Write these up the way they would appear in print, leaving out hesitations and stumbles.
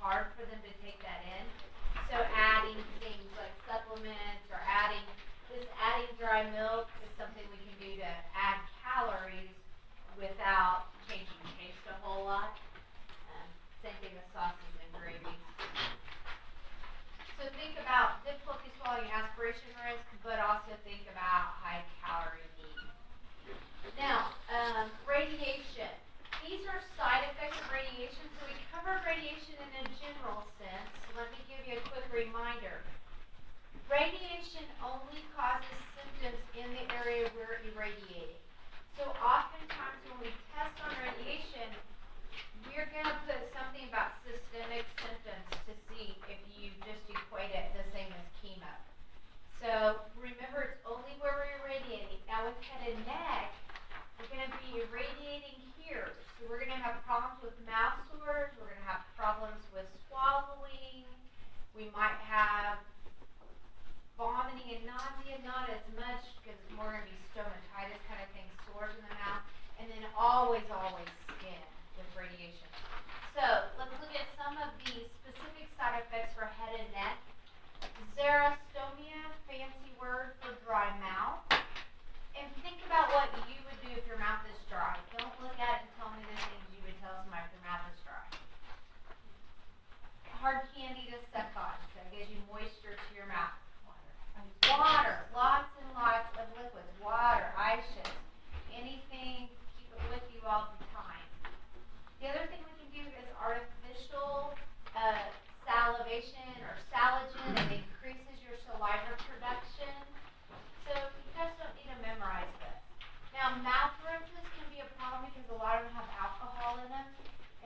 hard for them to take that in. So adding things like supplements or adding dry milk is something we can do to add calories without changing the taste a whole lot. Same thing with sauces and gravies. So think about difficulty swallowing, aspiration risk, but also think about high calorie need. Now, radiation. These are side effects of radiation. So we covered radiation in a general sense. Let me give you a quick reminder. Radiation only causes symptoms in the area we're irradiating. So oftentimes when we test on radiation, we're going to put something about systemic symptoms to see if you just equate it the same as chemo. So remember, it's only where we're irradiating. Now with head and neck, we're going to be irradiating here. So we're going to have problems with mouth sores. We're going to have problems with swallowing. We might have vomiting and nausea, not as much because it's more going to be stomatitis kind of thing, sores in the mouth. And then always skin with radiation. So let's look at some of the specific side effects for head and neck. Xerostomia, fancy word for dry mouth. And think about what you would do if your mouth is dry. Don't look at it and tell me the things you would tell somebody if their mouth is dry. Hard candy to suck on, so it gives you moisture to your mouth. Water, lots and lots of liquids. Water, ices, anything, keep it with you all the time. The other thing we can do is artificial salivation or saligen. It increases your saliva production. So you guys don't need to memorize this. Now, mouth rinses can be a problem because a lot of them have alcohol in them,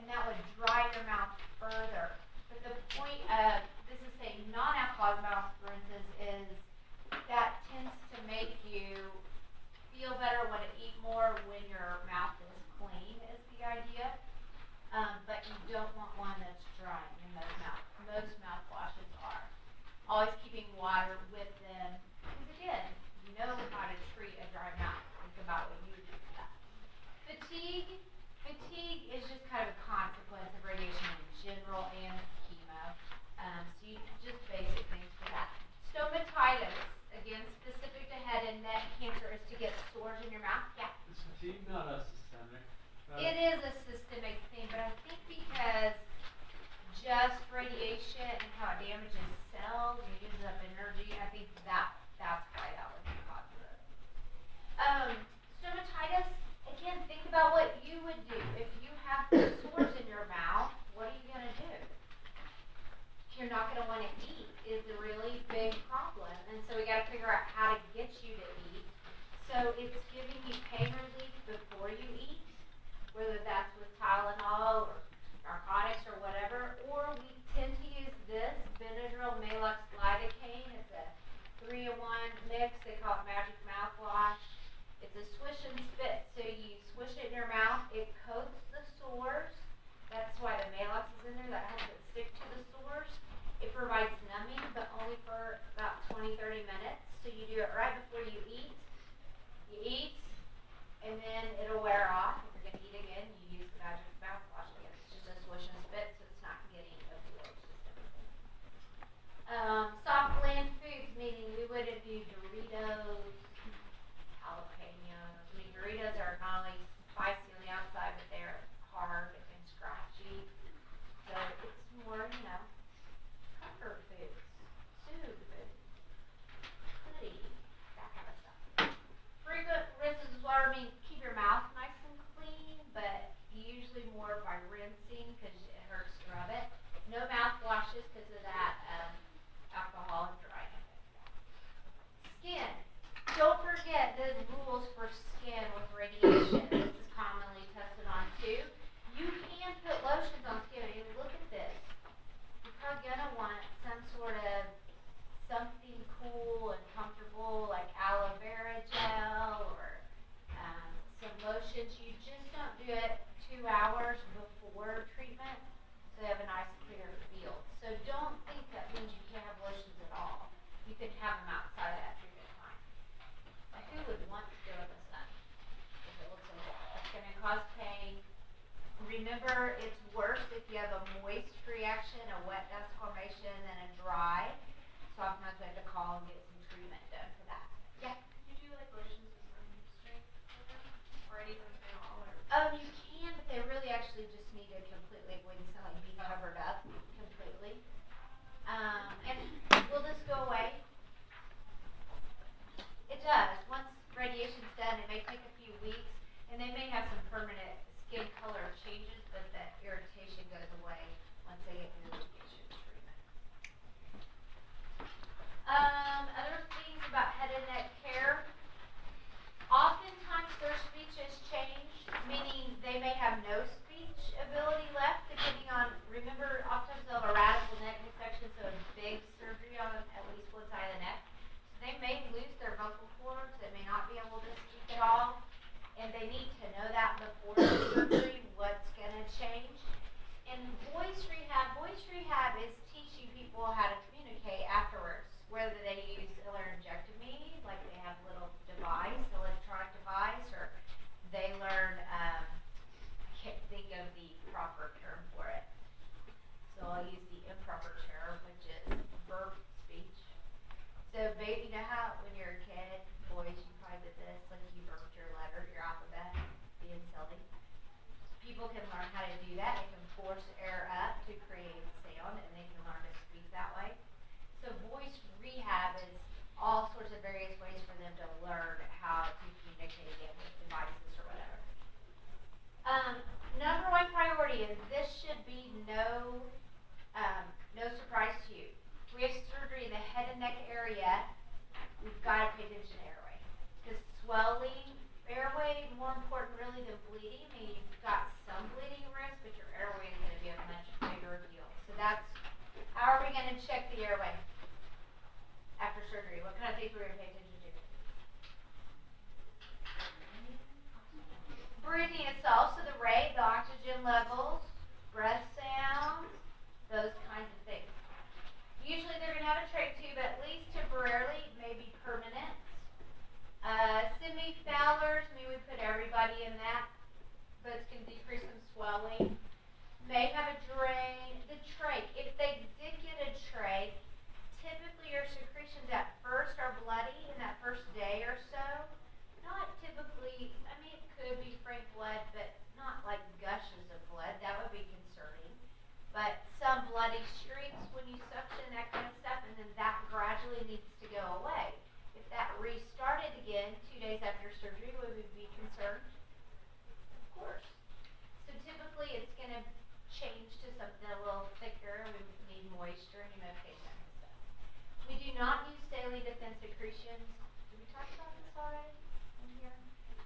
and that would dry your mouth further. But the point of this is saying non-alcoholic mouth rinses is that tends to make you feel better, want to eat more when your mouth is clean is the idea. But you don't want one that's dry in most mouth. Most mouthwashes are. Always keeping water with them. Because again, you know how to treat a dry mouth. Think about what you would do for that. Fatigue. Fatigue is just kind of a consequence of radiation in general and chemo. So you just basic things for that. Stomatitis, again, specific to head and neck cancer, is to get sores in your mouth. Yeah. Is fatigue not a systemic? It is a systemic thing, but I think because just radiation and how it damages cells and uses up energy, I think that's why that would be positive. Stomatitis, again, think about what you would do. If you have sores in your mouth, what are you going to do? You're not going to want to eat is a really big problem. And so we got to figure out how to get you to eat. So it's giving you pain relief before you eat, whether that's with Tylenol or narcotics or whatever, or we tend to use this, Benadryl Maalox lidocaine. It's a 3-in-1 mix. They call it magic mouthwash. It's a swish and spit. So you swish it in your mouth. It coats the sores. That's why the Maalox is in there. That helps it stick to the sores. It provides numbing, but only for about 20-30 minutes. So you do it right before you eat. You eat, and then it'll wear off. If you're going to eat again, you use the magic mouthwash again. It's just a swish and spit, so it's not getting absorbed systemically. Soft bland foods, meaning we wouldn't do Doritos, days after surgery, would we be concerned? Of course. So typically it's going to change to something a little thicker. We need moisture and humidification and stuff. We do not use saline to thin secretions. Did we talk about this already in here?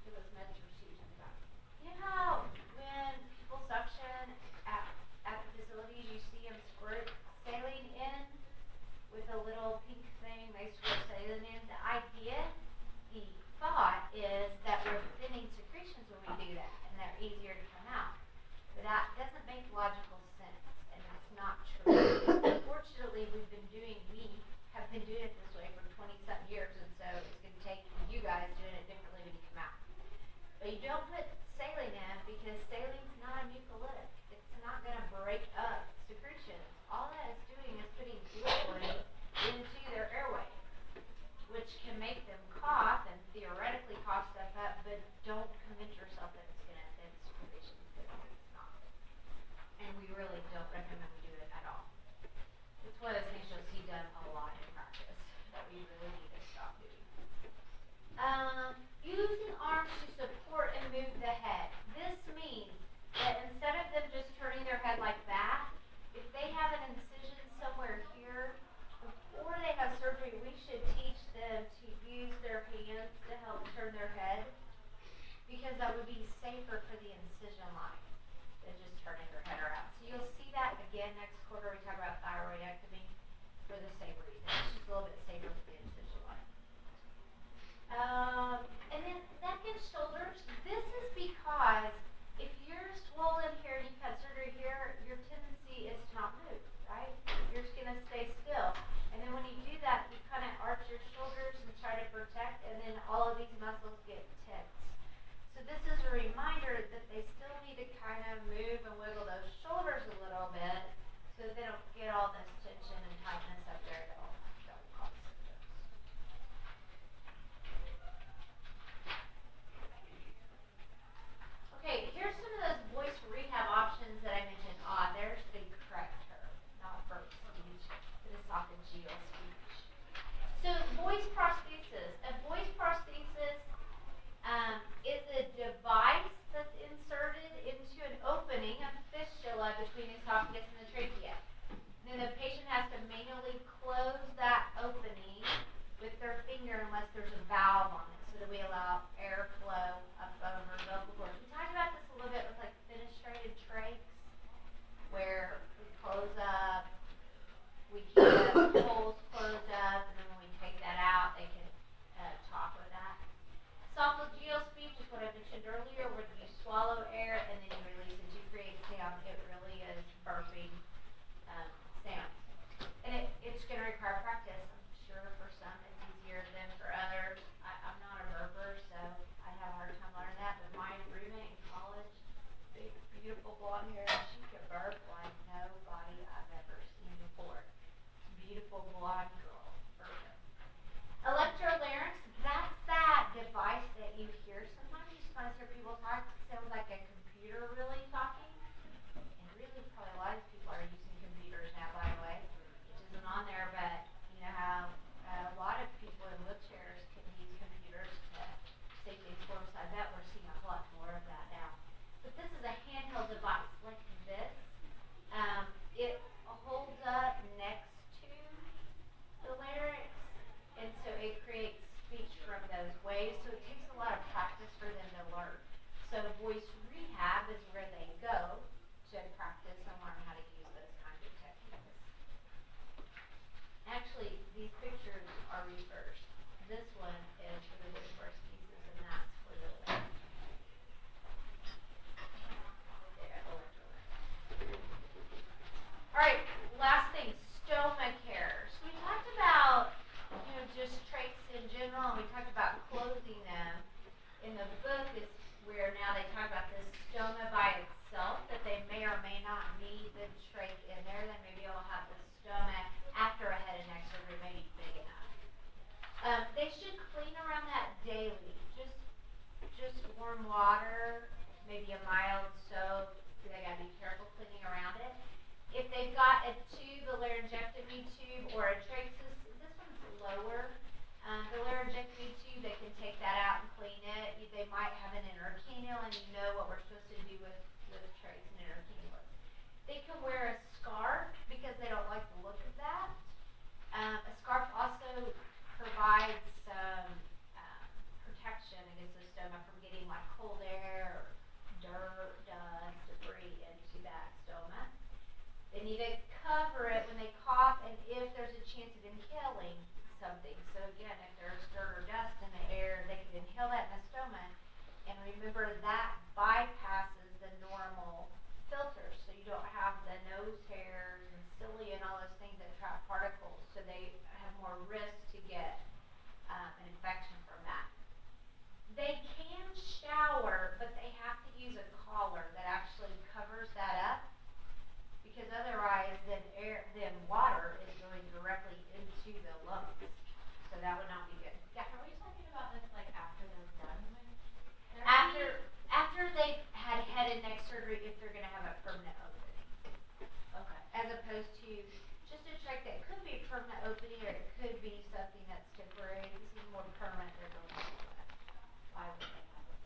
It was med procedures about. You know how when people suction at the facilities, you see them squirt saline in with a little pink thing, they squirt saline in. The idea, the thought is that we're thinning secretions when we do that, and they're easier to come out. But that doesn't make logical sense, and that's not true. Unfortunately, we have been doing it this way for 20-something years, and so it's going to take you guys doing it differently when you come out. But you don't put saline in because saline's not a mucolytic. It's not going to break up secretions. All that is doing is putting liquid into their airway, which can make them cough and theoretically cough stuff up, but don't convince yourself that it's going to thin secretions because it's not. And we really don't recommend we do it at all. It's one of those things you'll see done a lot in practice that we really need to stop doing. Using arms to support and move the head. This means that instead of them just turning their head like that, if they have an incision somewhere here, before they have surgery, we should teach them to use their hands to help turn their head, because that would be safer for the incision line than just turning their head around. So you'll see that again next quarter. We talk about thyroidectomy for the same reason. It's just a little bit safer for the incision line. And then neck and shoulders. This is because if you're swollen here and you've had surgery here, your tendency is to not move, right? You're just going to stay still. And then when you do that, you kind of arch your shoulders and try to protect, and then all of these muscles get tense. So this is a reminder that they still need to kind of move and wiggle those shoulders a little bit so that they don't get all this tension and tightness up there that will cause They need to cover it when they cough and if there's a chance of inhaling something. So again, if there's dirt or dust in the air, they can inhale that in the stoma. And remember that bypasses the normal filters. So you don't have the nose hairs and cilia and all those things that trap particles. So they have more risk to get an infection from that. They can shower, but they have to use a collar that actually covers that up, because otherwise then water is going directly into the lungs. So that would not be good. Yeah. Are we talking about this like after they're done with therapy? After they've had head and neck surgery, if they're going to have a permanent opening. Okay. As opposed to just to check that it could be a permanent opening or it could be something that's temporary. This is more permanent. They're going to do that. Why would they have it?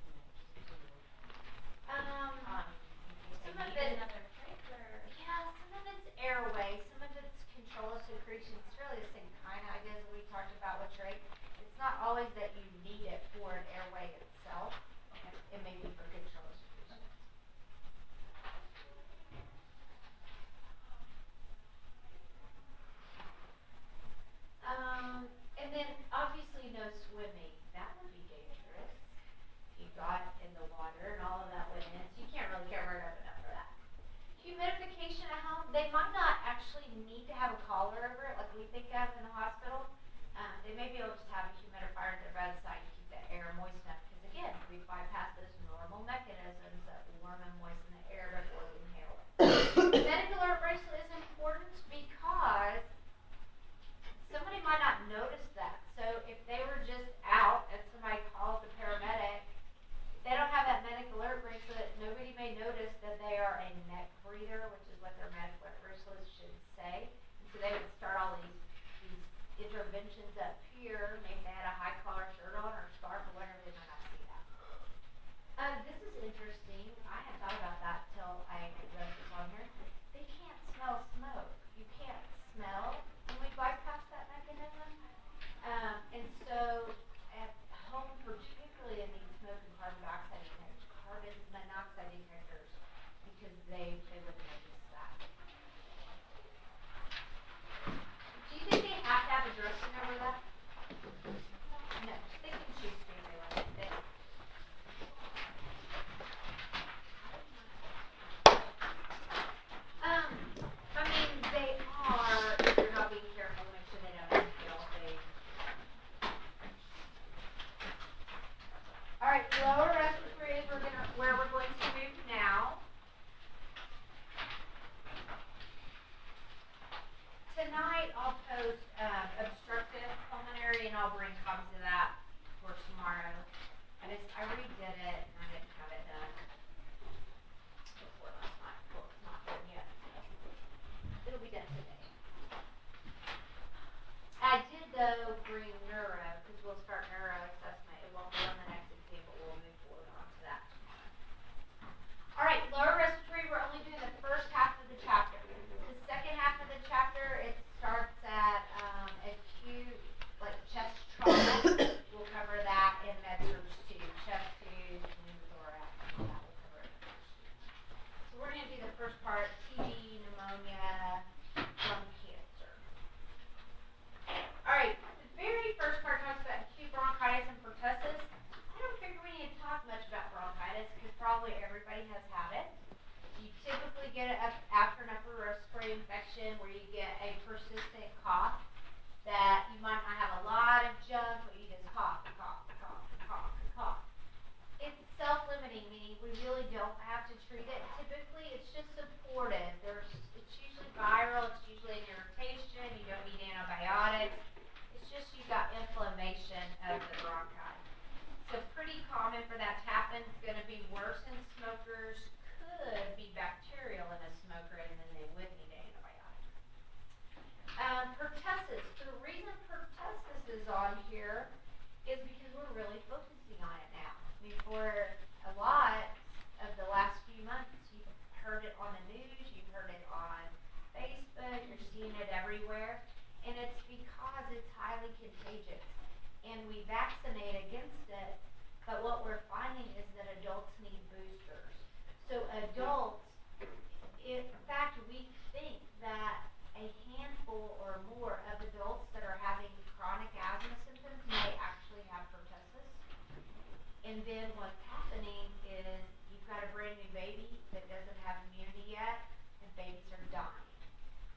Some of need it, another trick or? yeah, some of it's airway, some of it's control of secretion. It's really the same kind of ideas that we talked about with trach. It's not always that you need it for an airway itself. Okay. It may be for control of secretion. And then obviously no swimming. That would be dangerous. You got in the water and all of that went in, so you can't really cover it up enough for that. Humidification at home, they might not actually need to have a collar over it like we think of in the hospital. They may be able to just have a humidifier at their bedside to keep the air moist enough, because again, we bypass those normal mechanisms that warm and moisten the air before we inhale it. Medical alert bracelet is important because somebody might not notice that. So if they were just out and somebody calls the paramedic, if they don't have that medical alert bracelet, nobody may notice that they are a neck breather, which is what their medical alert bracelet should say. And so they would start all these interventions up here. Maybe they had a high collar shirt on or scarf or whatever, they might not see that. This is interesting. I hadn't thought about that till I read this on here. They can't smell smoke. You can't smell when we bypass that mechanism. And so at home, particularly in these smoke and carbon monoxide detectors, because they wouldn't notice that. Do you think they have to have a dressing over that? No, they can choose to if they like it. I mean, they are, if they're not being careful to make sure they don't inhale things. Alright, lower respiratory is where we're going to move now. Tonight I'll post obstructive pulmonary, and I'll bring copies of that for tomorrow. I redid it and I didn't have it done before last night. Well, it's not done yet. It'll be done today. I did though bring neuro, because we'll start neuro assessment. It won't be on the next exam, but we'll move forward onto that tomorrow. Alright, lower respiratory, we're only doing the first half of the chapter. The second half of the chapter, it starts at acute, like chest trauma. We'll cover that in med-surg too. Chest tube, pneumothorax, that will cover it. So we're going to do the first part, TB, pneumonia, lung cancer. Alright, the very first part talks about acute bronchitis and pertussis. I don't figure we need to talk much about bronchitis, because probably everybody has had it. You typically get it after an upper respiratory infection where you get a persistent cough that you might not have a lot of junk, but you just cough, cough, cough, cough, cough. It's self-limiting, meaning we really don't have to treat it. Typically, it's just supportive. It's usually viral, it's usually an irritation, you don't need antibiotics. It's just you've got inflammation of the bronchi. So pretty common for that to happen. It's going to be worse in smokers. Could be bacterial in a smoker, and then they would need antibiotics. Pertussis. The reason pertussis is on here is because we're really focusing on it now. I mean, for a lot of the last few months, you've heard it on the news, you've heard it on Facebook, you're seeing it everywhere, and it's because it's highly contagious. And we vaccinate against it, but what we're finding is that adults need And then what's happening is you've got a brand new baby that doesn't have immunity yet, and babies are dying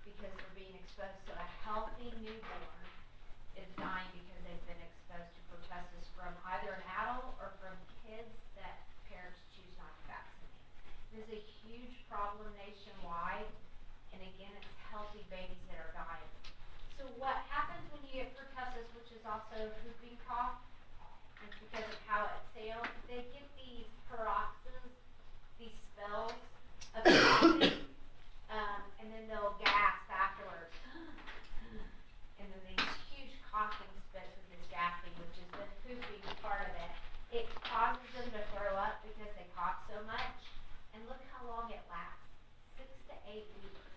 because they're being exposed. So a healthy newborn is dying because they've been exposed to pertussis from either an adult or from kids that parents choose not to vaccinate. This is a huge problem nationwide, and again, it's healthy babies that are dying. So what happens when you get pertussis, which is also whooping cough, and because of how it sails, they get these paroxysms, these spells of coughing, and then they'll gasp afterwards. And then these huge coughing spits with this gasping, which is the whooping part of it. It causes them to throw up because they cough so much. And look how long it lasts. 6 to 8 weeks.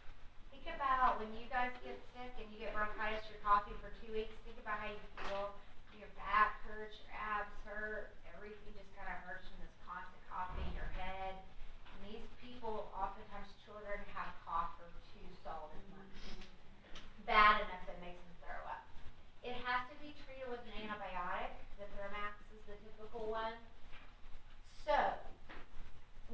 Think about when you guys get sick and you get bronchitis, you're coughing for 2 weeks. Think about how you feel. Your back hurts, your abs hurt, everything just kind of hurts from this constant coughing, your head. And these people, oftentimes children, have cough for 2 solid months. Bad enough that makes them throw up. It has to be treated with an antibiotic. The Thermax is the typical one. So,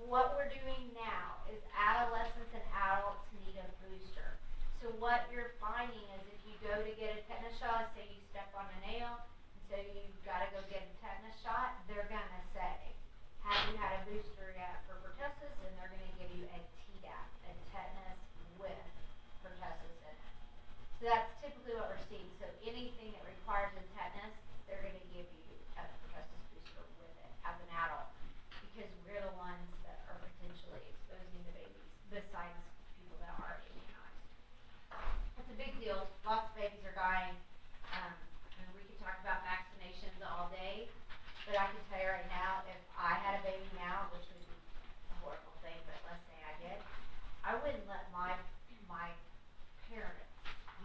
what we're doing now is adolescents and adults need a booster. So what you're finding is if you go to get a tetanus shot, say you step on a nail, and so you've got to go get a tetanus shot, they're going to say, have you had a booster yet for pertussis? And they're going to give you a Tdap, a tetanus with pertussis in it. So that's typically what we're seeing. So anything that requires a tetanus, they're going to give you a pertussis booster with it as an adult, because we're the ones that are potentially exposing the babies, besides people that are immunized. It's a big deal. Lots of babies are dying. And we can talk about vaccinations all day, but I can tell you right now, if I had a baby now, which would be a horrible thing, but let's say I did, I wouldn't let my parents,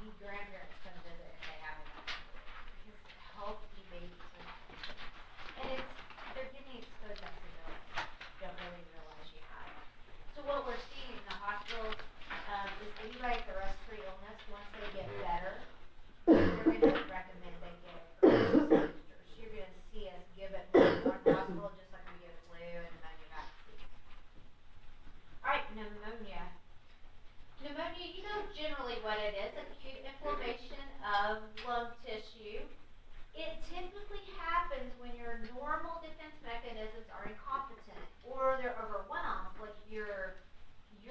me grandparents, come visit if they haven't vaccinated, because healthy babies are not. And they're getting exposed to civilians. Don't really realize you have it. So what we're seeing in the hospitals is anybody with a respiratory illness, once they get better, they're going to recommend they get pertussis boosters. You're going to see us give it more in the hospital, just like we give flu and pneumonia vaccine. Alright, pneumonia. Pneumonia, you know generally what it is, acute inflammation of lung tissue. It typically happens when your normal defense mechanisms are incompetent or they're overwhelmed, like you're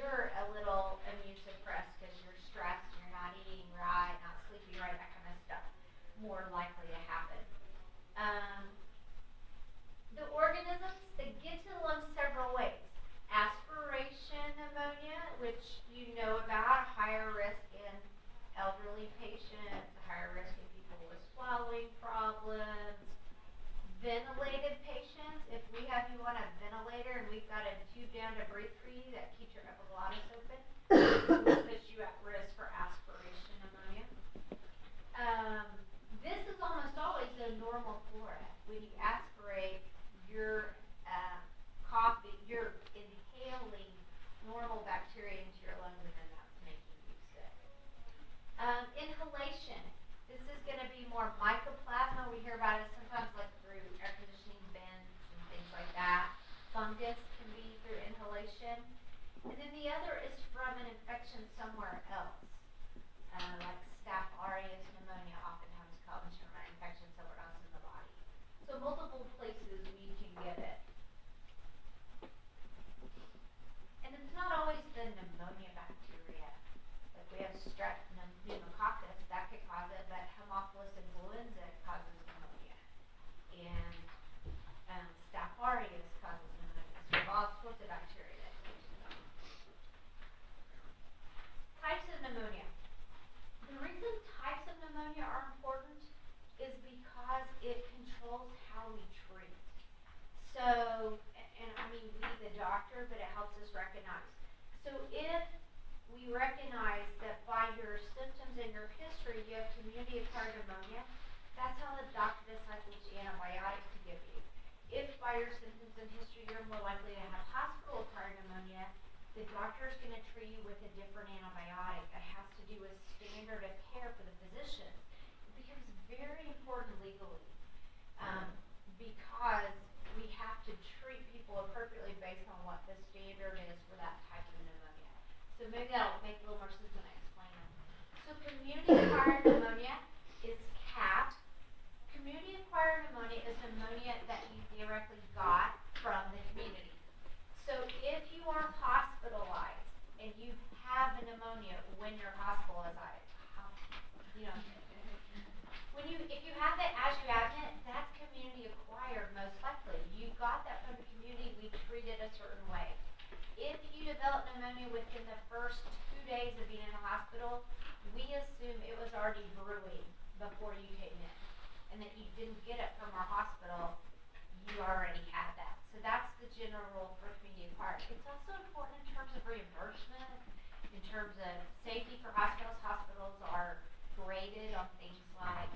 a little immune suppressed because you're stressed, you're not eating right, not sleeping right, that kind of stuff. More likely to happen. The organisms, they get to the lungs several ways. Aspiration pneumonia, which you know about, higher risk in elderly patients, higher risk in people with swallowing problems. Ventilated patients, if we have you on a ventilator and we've got a tube down to breathe for you that keeps your epiglottis open, it puts you at risk for aspiration pneumonia. This is almost always a normal flora. When you aspirate, you're coughing, you're inhaling normal bacteria into your lungs, and then that's making you sick. Inhalation. This is going to be more mycoplasma. We hear about it sometimes like through air conditioning vents and things like that. Fungus can be through inhalation. And then the other is from an infection somewhere else. Like Staph aureus pneumonia oftentimes comes from an infection somewhere else in the body. So multiple places we can get it. And it's not always the pneumonia bacteria. Like we have strep pneumococcus, that could cause it, but Haemophilus influenza causes pneumonia. And Staph aureus causes pneumonia. So we have all sorts of bacteria that cause pneumonia. Types of pneumonia. The reason types of pneumonia are important is because it controls how we treat. So, and I mean we the doctor, but it helps us recognize. So if we recognize that by your symptoms and your history you have community-acquired pneumonia, that's how the doctor decides which antibiotic to give you. If by your symptoms and history you're more likely to have hospital-acquired pneumonia, the doctor is going to treat you with a different antibiotic that has to do with standard of care for the physician. It becomes very important legally because we So maybe that'll make a little more sense when I explain it. So community-acquired pneumonia is CAP. Community-acquired pneumonia is pneumonia that you theoretically got from the community. So if you are hospitalized and you have a pneumonia when you're hospitalized, you know, if you have it as you have it, that's community acquired most likely. You got that from the community, we treat it a certain way. If you develop pneumonia within the first 2 days of being in the hospital, we assume it was already brewing before you came in, and that you didn't get it from our hospital, you already had that. So that's the general rule for community acquired. It's also important in terms of reimbursement, in terms of safety for hospitals. Hospitals are graded on things like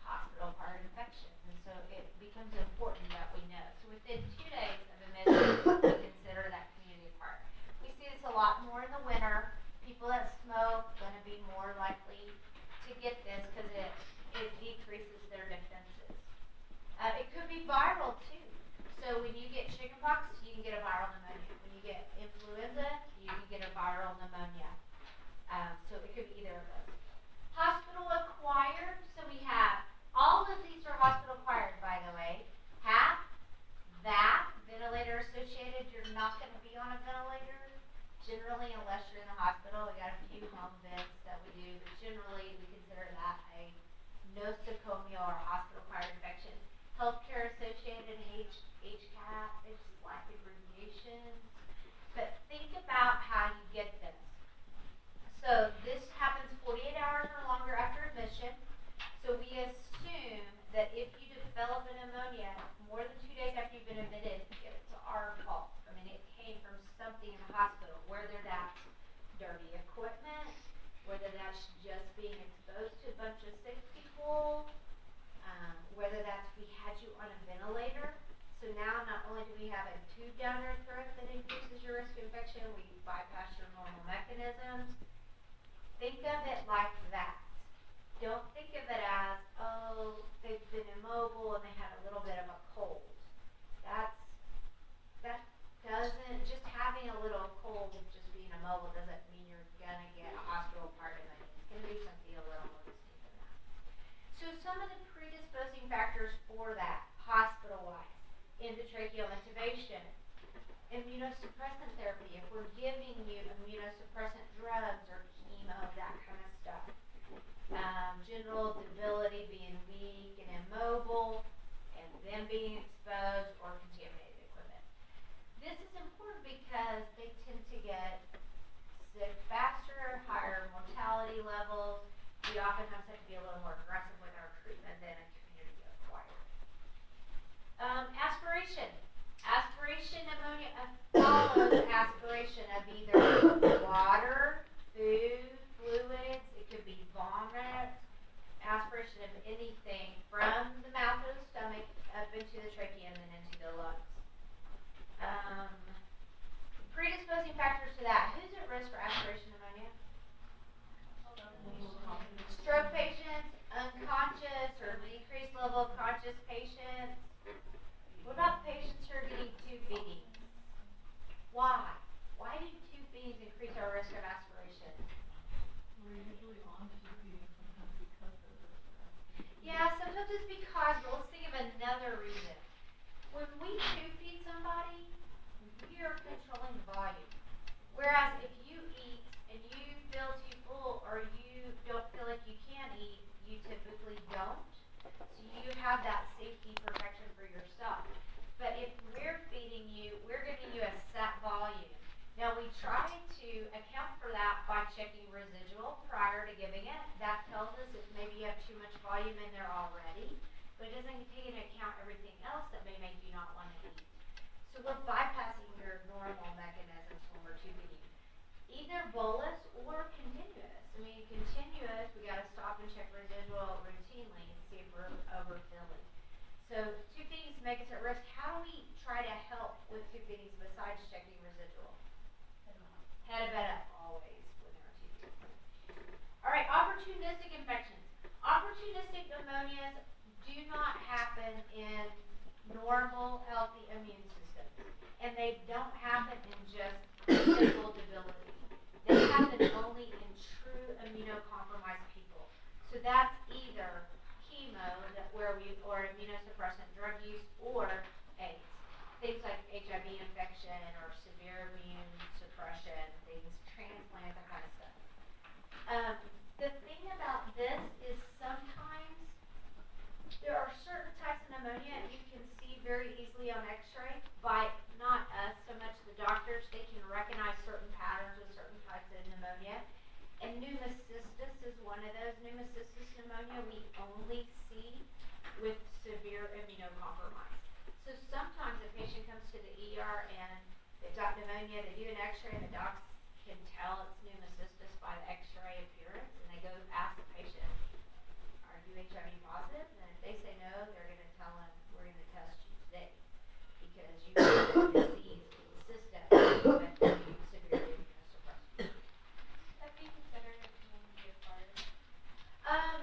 hospital-acquired infections, and so it becomes important that we know. So within 2 days of admission, we consider that community acquired. We see this a lot more in the winter. People that smoke going to be more likely to get this because it decreases their defenses. It could be viral too. So when you get chickenpox, you can get a viral pneumonia. When you get influenza, you can get a viral pneumonia. So it could be either of those. Hospital acquired, so we have, all of these are hospital acquired, by the way. HAP, VAP, ventilator associated, you're not going to be on a ventilator, generally, unless you're in the hospital. We got a few home vents that we do, but generally we consider that a nosocomial or hospital acquired infection. Healthcare associated, HCAP, it's like abbreviations. But think about how you get this. So this happens 48 hours or longer after admission. So we assume that if you develop a pneumonia more than 2 days after you've been admitted, it's our fault. I mean, it came from something in the hospital, whether that's dirty equipment, whether that's just being exposed to a bunch of sick people, whether that's we had you on a ventilator. So now not only do we have a tube down your throat that increases your risk of infection, we bypass your normal mechanisms. Think of it like that. Don't think of it as, oh, they've been immobile and they had a little bit of a cold. That doesn't, just having a little cold, just being immobile doesn't mean you're gonna get a hospital part of it. It's gonna be something a little more distinct than that. So some of the predisposing factors for that, hospital-wise, endotracheal intubation, immunosuppressant therapy, if we're giving you immunosuppressant drugs or chemo, that kind of stuff. General debility, being weak and immobile, and then being exposed or contaminated equipment. This is important because they tend to get sick faster, higher mortality levels. We oftentimes have to be a little more aggressive with our treatment than a community acquired. Aspiration. Aspiration pneumonia follows aspiration of either water, food, fluids. It could be vomit, aspiration of anything from the mouth or the stomach up into the trachea and then into the lungs. Predisposing factors to that. Who's at risk for aspiration pneumonia? Stroke patients, unconscious or decreased level of conscious patients. What about patients who are getting tube feedings? Why? Why do tube feedings increase our risk of aspiration? We're usually on tube feeding sometimes because of this. Yeah, sometimes it's because, but let's think of another reason. When we tube feed somebody, we are controlling the volume. Whereas if you eat and you feel too full or you don't feel like you can eat, you typically don't. So you have that safety protection for yourself. But if we're feeding you, we're giving you a set volume. Now we try to account for that by checking residual prior to giving it. That tells us if maybe you have too much volume in there already, but it doesn't take into account everything else that may make you not want to eat. So we're bypassing your normal mechanisms when we're tubing you. Either bolus or continuous. I mean, continuous, we got to stop and check residual routinely and see if we're overfilling. So tube feedings make us at risk. How do we try to help with tube feedings besides checking residual? Head of bed up always when they're tube feeding. All right, opportunistic infections. Opportunistic pneumonias do not happen in normal, healthy immune systems. And they don't happen in just simple debility. They or immunosuppressant drug use, or AIDS. Things like HIV infection or severe immune suppression, things, transplants, that kind of stuff. The thing about this is sometimes there are certain types of pneumonia you can see very easily on x-ray by not us so much the doctors. They can recognize certain patterns of certain types of pneumonia. And pneumocystis is one of those. Pneumocystis pneumonia we only see with severe immunocompromise. So sometimes a patient comes to the ER and they've got pneumonia, they do an x-ray and the docs can tell it's pneumocystis by the x-ray appearance, and they go ask the patient, are you HIV positive? And if they say no, they're going to tell them, we're going to test you today because you have a disease in the system with severe immunosuppression. Have you considered if you want to be a part?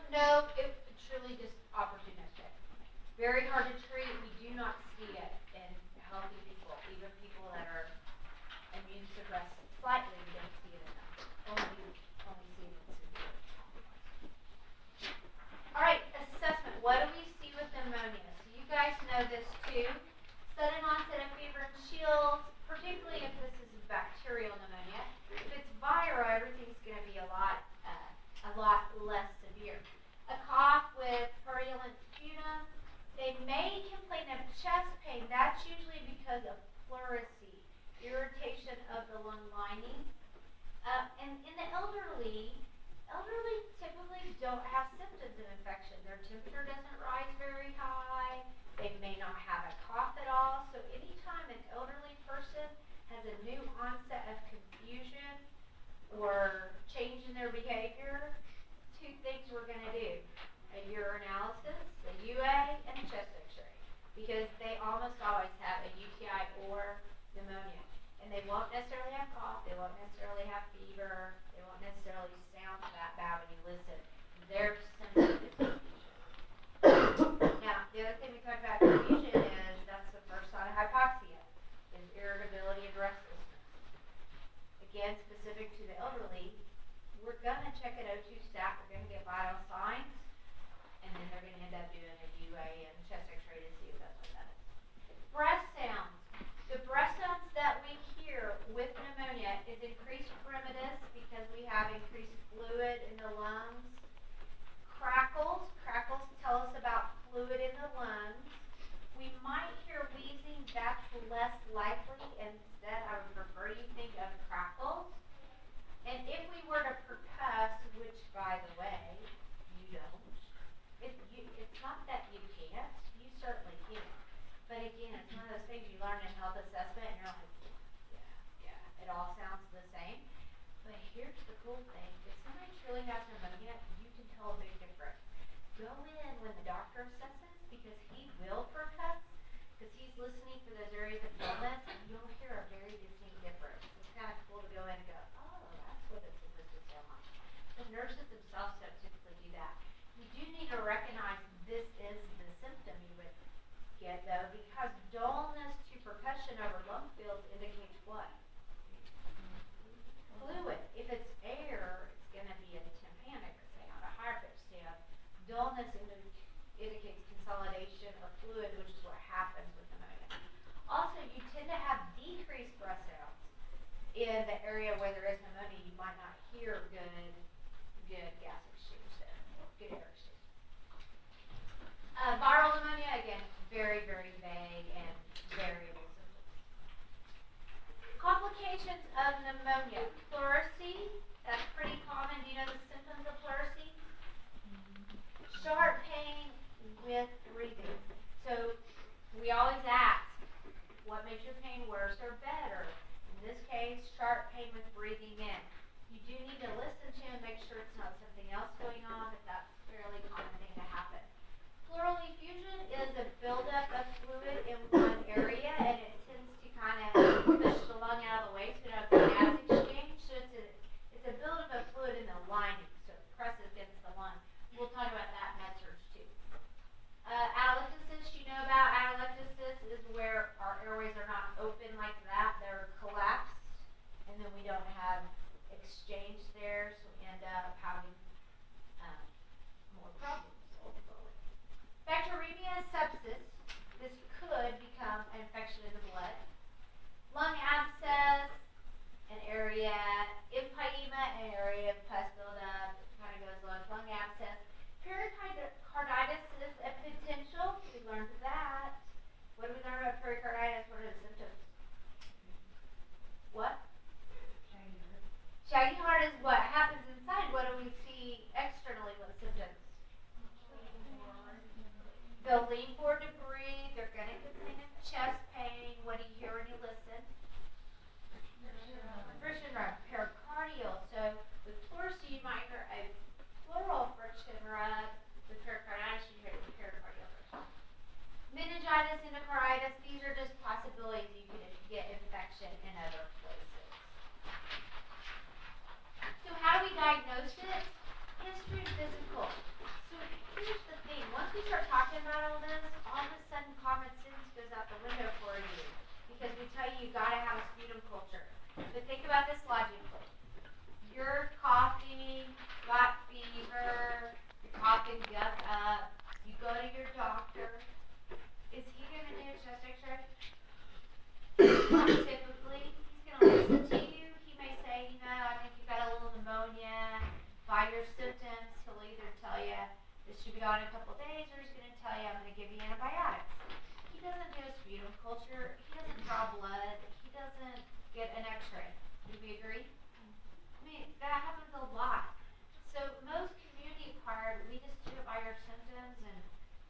No, it's really just opportunistic. Very hard to treat. We do not see it in healthy people, even people that are immune suppressed slightly. We don't see it in them. Only see it in severe compromise. All right, assessment. What do we see with pneumonia? So you guys know this too. Sudden onset of fever and chills, particularly if this is bacterial pneumonia. If it's viral, everything's going to be a lot less severe. A cough with purulent sputum. They may complain of chest pain. That's usually because of pleurisy, irritation of the lung lining. And in the elderly typically don't have symptoms of infection. Their temperature doesn't rise very high. They may not have a cough at all. So anytime an elderly person has a new onset of confusion or change in their behavior, two things we're going to do. A urinalysis, a UA, and a chest x-ray. Because they almost always have a UTI or pneumonia. And they won't necessarily have cough, they won't necessarily have fever, they won't necessarily sound that bad when you listen. Their symptom is confusion. Now, the other thing we talked about confusion is that's the first sign of hypoxia, is irritability and restlessness. Again, specific to the elderly, we're going to check an O2 stat, we're going to get vital signs, and then they're going to end up doing a UA and chest x-ray to see if that's what that is. Breath sounds. The breath sounds that we hear with pneumonia is increased primitus because we have increased fluid in the lungs. Crackles tell us about fluid in the lungs. We might hear wheezing, that's less likely. Instead, I would prefer you think of crackles. And if we were to percuss, which by the way, you don't, it's not that you can't, you certainly can. But again, it's one of those things you learn in health assessment and you're like, yeah, it all sounds the same. But here's the cool thing, if somebody truly has pneumonia, you can tell a big difference. Go in when the doctor assesses because he will percuss, because he's listening for those areas of dullness, and you'll hear a very distinct difference. It's kind of cool to go in and go, oh, that's what it's supposed to sound like. The nurses themselves don't typically do that. You do need to recognize this is the symptom you would get, though, because dullness to percussion over lung fields indicates what? Fluid. If it's air, it's going to be a tympanic sound, a higher pitched sound. Dullness indicates consolidation of fluid, which is what happens with pneumonia. Also, you tend to have decreased breath sounds in the area where there is pneumonia. You might not hear good gas exchange there, good air exchange. Viral pneumonia, again, very, very vague and variable symptoms. Complications of pneumonia. Pleurisy, that's pretty common. Do you know the symptoms of pleurisy? Sharp pain with breathing. So we always ask, what makes your pain worse or better? In this case, sharp pain with breathing in. You do need to listen to and make sure it's not something else going on, but that's a fairly common thing to happen. Pleural effusion is a buildup of fluid in one area, and it tends to kind of push the lung out of the way so you don't have gas exchange. So it's a buildup of fluid in the lining, so it presses against the lung. We'll talk about that in med-surg too. Atelectasis, you know about atelectasis is where our airways are not open like that, they're collapsed, and then we don't have culture, he doesn't draw blood, he doesn't get an x-ray. Do we agree? I mean, that happens a lot. So most community acquired, we just do it by your symptoms and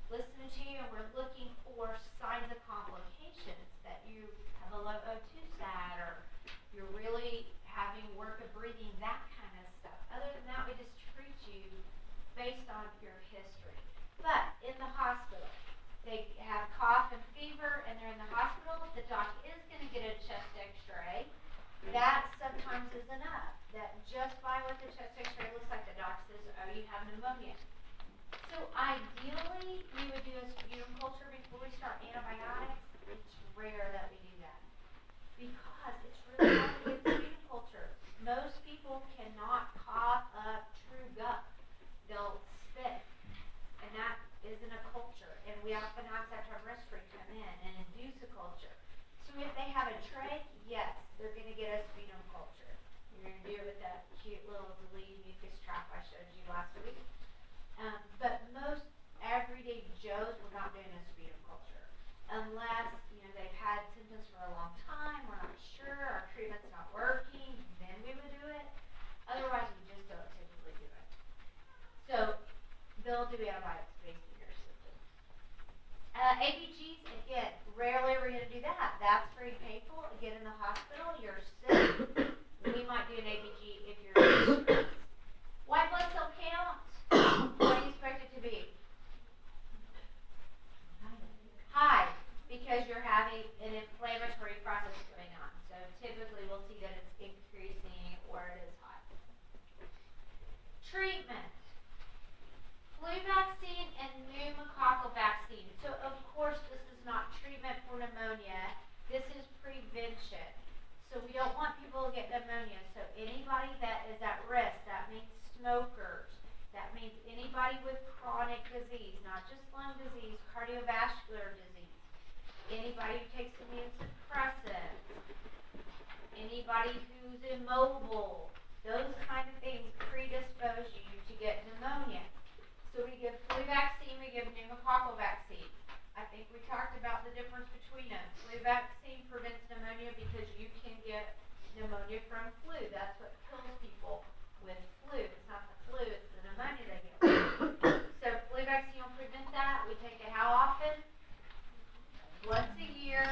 listen to you, and we're looking for signs of complications, that you have a low O2 stat, or you're really having work of breathing, that kind of stuff. Other than that, we just treat you based on your history. But in the hospital, they have cough and fever, and they're in the hospital, the doc is going to get a chest x-ray. That sometimes is enough. That just by what the chest x-ray looks like, the doc says, oh, you have pneumonia. So ideally, we would do a sputum culture before we start antibiotics. It's rare that we do that, because it's really hard to get sputum culture. Most people cannot cough up true gut. They'll spit, and that isn't a culture. And we often have to have respiratory come in and induce a culture. So if they have a trach, yes, they're going to get a sputum culture. You're going to do it with that cute little delayed mucus trap I showed you last week. But most everyday Joes, we're not doing a sputum culture. Unless, they've had symptoms for a long time, we're not sure, our treatment's not working, then we would do it. Otherwise, we just don't typically do it. So, they'll do antibiotics based on your symptoms. ABGs, again, rarely are we going to do that. That's very painful. Again, in the hospital, you're sick. We might do an ABG if you're in distress. White blood cell count, what do you expect it to be? High, because you're having an inflammatory process going on. So typically we'll see that it's increasing or it is high. Treatment. Flu vaccine and pneumococcal vaccine. So of course this is not treatment for pneumonia. This is prevention. So we don't want people to get pneumonia. So anybody that is at risk, that means smokers, that means anybody with chronic disease, not just lung disease, cardiovascular disease, anybody who takes immune suppressants, anybody who's immobile, those kind of things predispose you to get pneumonia. So we give flu vaccine, we give pneumococcal vaccine. I think we talked about the difference between them. Flu vaccine prevents pneumonia because you can get pneumonia from flu. That's what kills people with flu. It's not the flu, it's the pneumonia they get. So flu vaccine will prevent that. We take it how often? Once a year.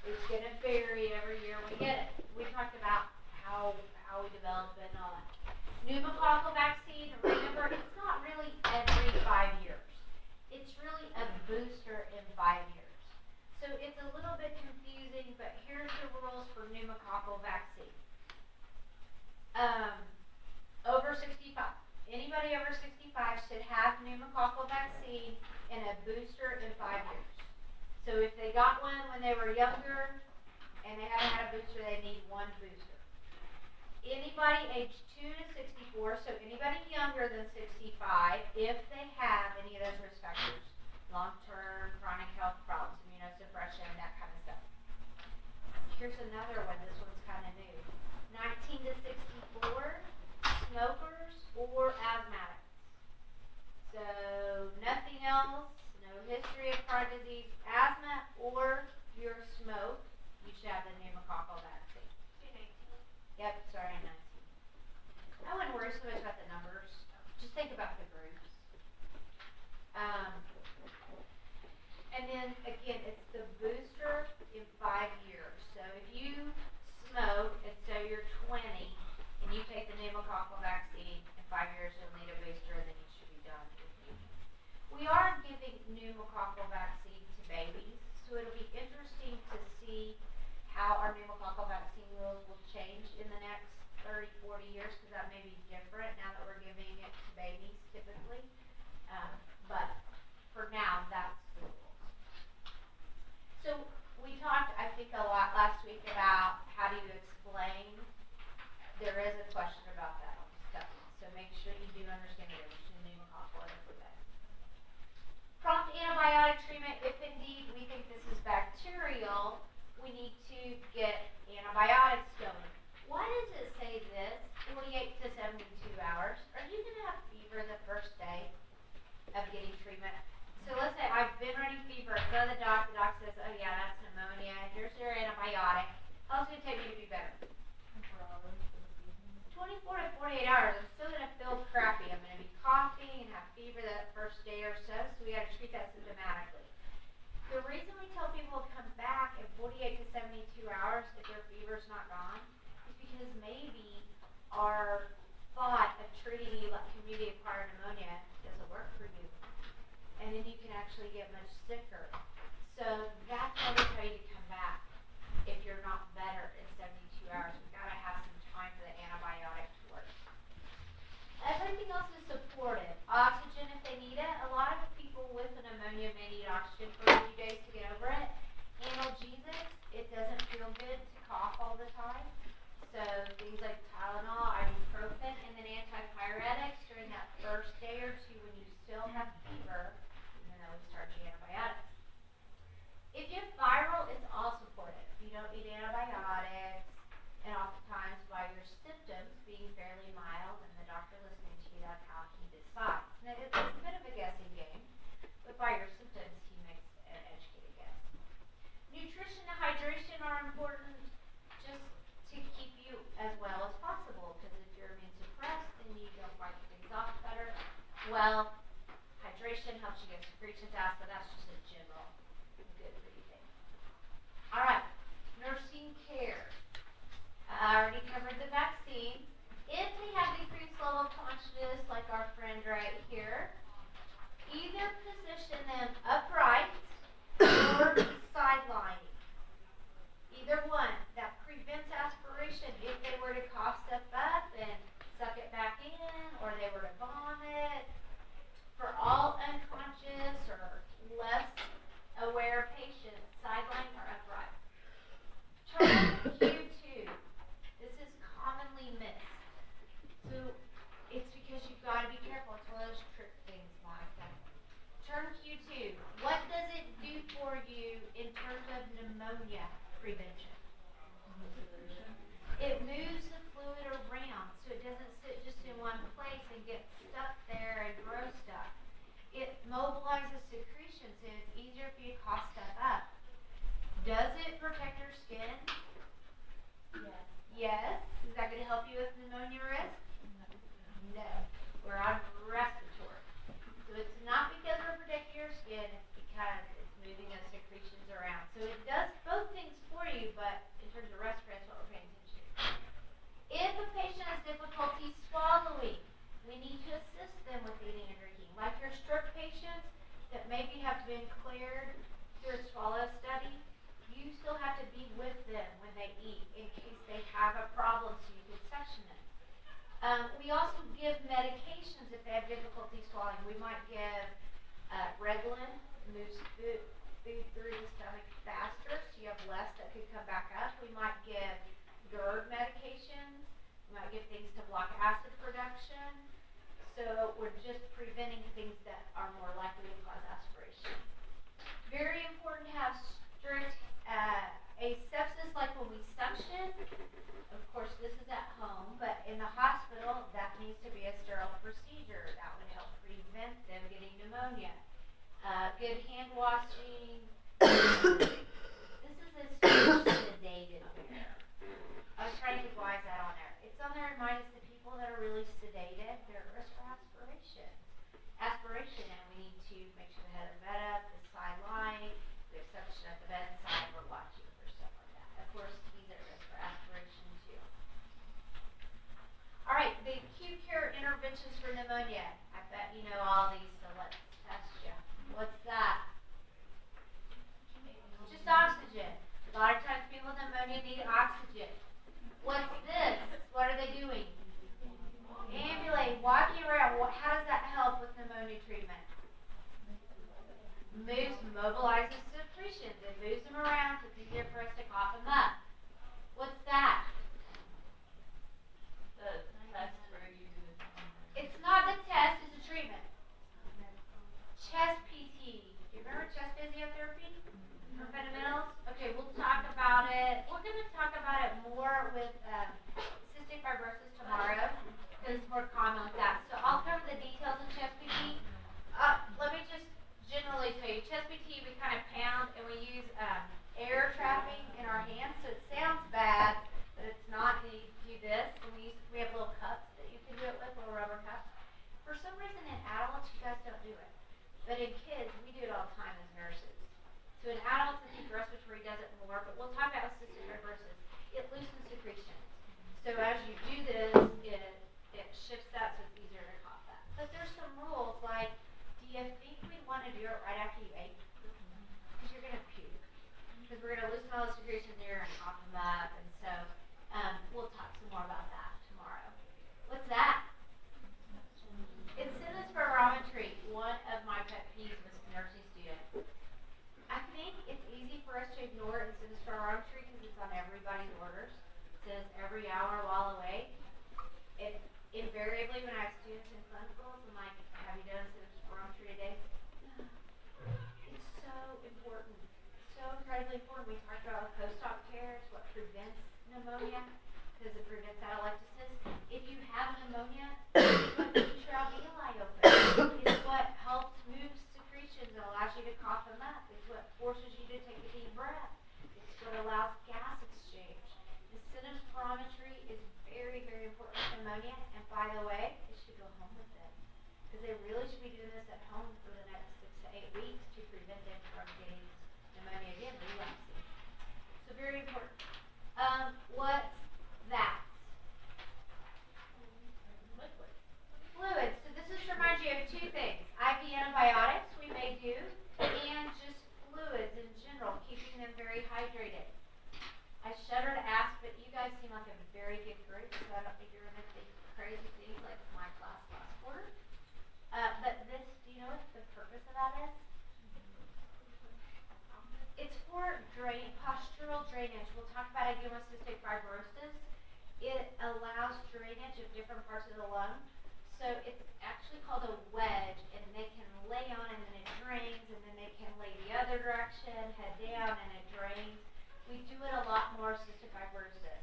It's going to vary every year we get it. We talked about how we develop it and all that. Pneumococcal vaccine, remember, it's not really every 5 years. It's really a booster in 5 years. So it's a little bit confusing, but here's the rules for pneumococcal vaccine. Over 65. Anybody over 65 should have pneumococcal vaccine and a booster in 5 years. So if they got one when they were younger and they haven't had a booster, they need one booster. Anybody age 2 to 64, so anybody younger than 65, if they have any of those risk factors, long-term chronic health problems, immunosuppression, that kind of stuff. Here's another one. This one's kind of new. 19 to 64, smokers or asthmatics. So nothing else, no history of heart disease, asthma, or your smoke, you should have the pneumococcal vaccine. Yep, sorry, 19. I wouldn't worry so much about the numbers. Just think about the groups. And then, again, it's the booster in 5 years. So if you smoke, and so you're 20, and you take the pneumococcal vaccine, in 5 years you'll need a booster, and then you should be done with it. We are giving pneumococcal vaccine to babies, so it'll be interesting to see how our pneumococcal vaccine rules will change in the next 30, 40 years, because that may be different now that we're giving it to babies typically. But for now, that's the rules. So we talked, I think, a lot last week about how do you explain. There is a question about that on stuff. So make sure you do understand the difference between pneumococcal and flu vaccine. Prompt antibiotic treatment, if indeed we think this is bacterial, we need to get antibiotics going. Why does it say this, 48 to 72 hours? Are you going to have fever the first day of getting treatment? So let's say I've been running fever, I go to the doc says, oh yeah, that's pneumonia, well. Hydration helps you get secretions out, so that's just a general good breathing. All right, nursing care. I already covered the vaccine. If they have decreased level of consciousness, like our friend right here, either position them upright or sidelining. Either one. That prevents aspiration if they were to cough stuff up and suck it back in, or they were to vomit. For all unconscious or less aware patients, sideline or upright. Turn Q2. This is commonly missed. So it's because you've got to be careful. It's one of those trick things like that. Turn Q2. What does it do for you in terms of pneumonia prevention? It moves the fluid around so it doesn't sit just in one place and get stuck there and grow stuff. It mobilizes secretions and it's easier for you to cough stuff up. Does it protect your skin? Yes. Yes. Is that going to help you with pneumonia risk? No. We're on respiratory. So it's not because we're protecting your skin, it's because it's moving those secretions around. So it does both things for you, but in terms of respiratory, that's what we're paying attention to. If a patient has difficulty swallowing, we need to assist them with eating and drinking. Like your stroke patients that maybe have been cleared through a swallow study, you still have to be with them when they eat in case they have a problem so you can suction it. We also give medications if they have difficulty swallowing. We might give Reglan, moves food through the stomach faster so you have less that could come back up. We might give GERD medications. We might give things to block acid production. So we're just preventing things that are more likely to cause aspiration. Very important to have strict asepsis, like when we suction. Of course, this is at home, but in the hospital, that needs to be a sterile procedure. That would help prevent them getting pneumonia. Good hand washing. This is a sedated there. I was trying to think why is that on there. It's on there to remind us the people that are really sedated, they're at risk for aspiration. And we need to make sure they have the bed up, the side line, we have suction at the bedside, we're watching for stuff like that. Of course, he's at risk for aspiration too. Alright, the acute care interventions for pneumonia. I bet you know all these, so let's test you. What's that? Just oxygen. A lot of times people with pneumonia need oxygen. What's this? What are they doing? Ambulate, walking around. How does that help with pneumonia treatment? Mobilizes secretions. It moves them around so it's easier for us to cough them up. What's that? The test where you do the It's not the test, it's a treatment. Chest PT. Do you remember chest physiotherapy? For fundamentals? Okay, we'll talk about it. We're going to talk about it more with cystic fibrosis tomorrow because it's more common with that. So I'll cover the details of chest PT. Let me just generally tell you, chest PT we kind of pound and we use air trapping in our hands. So it sounds bad, but it's not. You do this, and we have little cups that you can do it with, little rubber cups. For some reason in adults you guys don't do it, but in kids we do it all the time as nurses. So in adults, I think respiratory does it more, but we'll talk about cystic fibrosis. It loosens secretions. So as you do this, it shifts that so it's easier to cough that. But there's some rules, like, do you think we want to do it right after you ate? Because you're going to puke. Because we're going to loosen all the secretions there and cough them up. And so we'll talk some more about that tomorrow. What's that? It's sinus spirometry, one of my pet peeves as a nursing student. I think it's easy for us to ignore it in sinus spirometry because it's on everybody's orders. It says every hour while awake. It invariably, when I have students in clinicals, I'm like, have you done sinus spirometry today? No. It's so important. So incredibly important. We talked about post-op I shudder to ask, but you guys seem like a very good group, so I don't think you're going to think crazy things like my class last quarter. But this, do you know what the purpose of that is? It's for postural drainage. We'll talk about again with cystic fibrosis. It allows drainage of different parts of the lung. So it's actually called a wedge, and they can lay on and then it drains, and then they can lay the other direction, head down, and it drains. We do it a lot more with cystic fibrosis.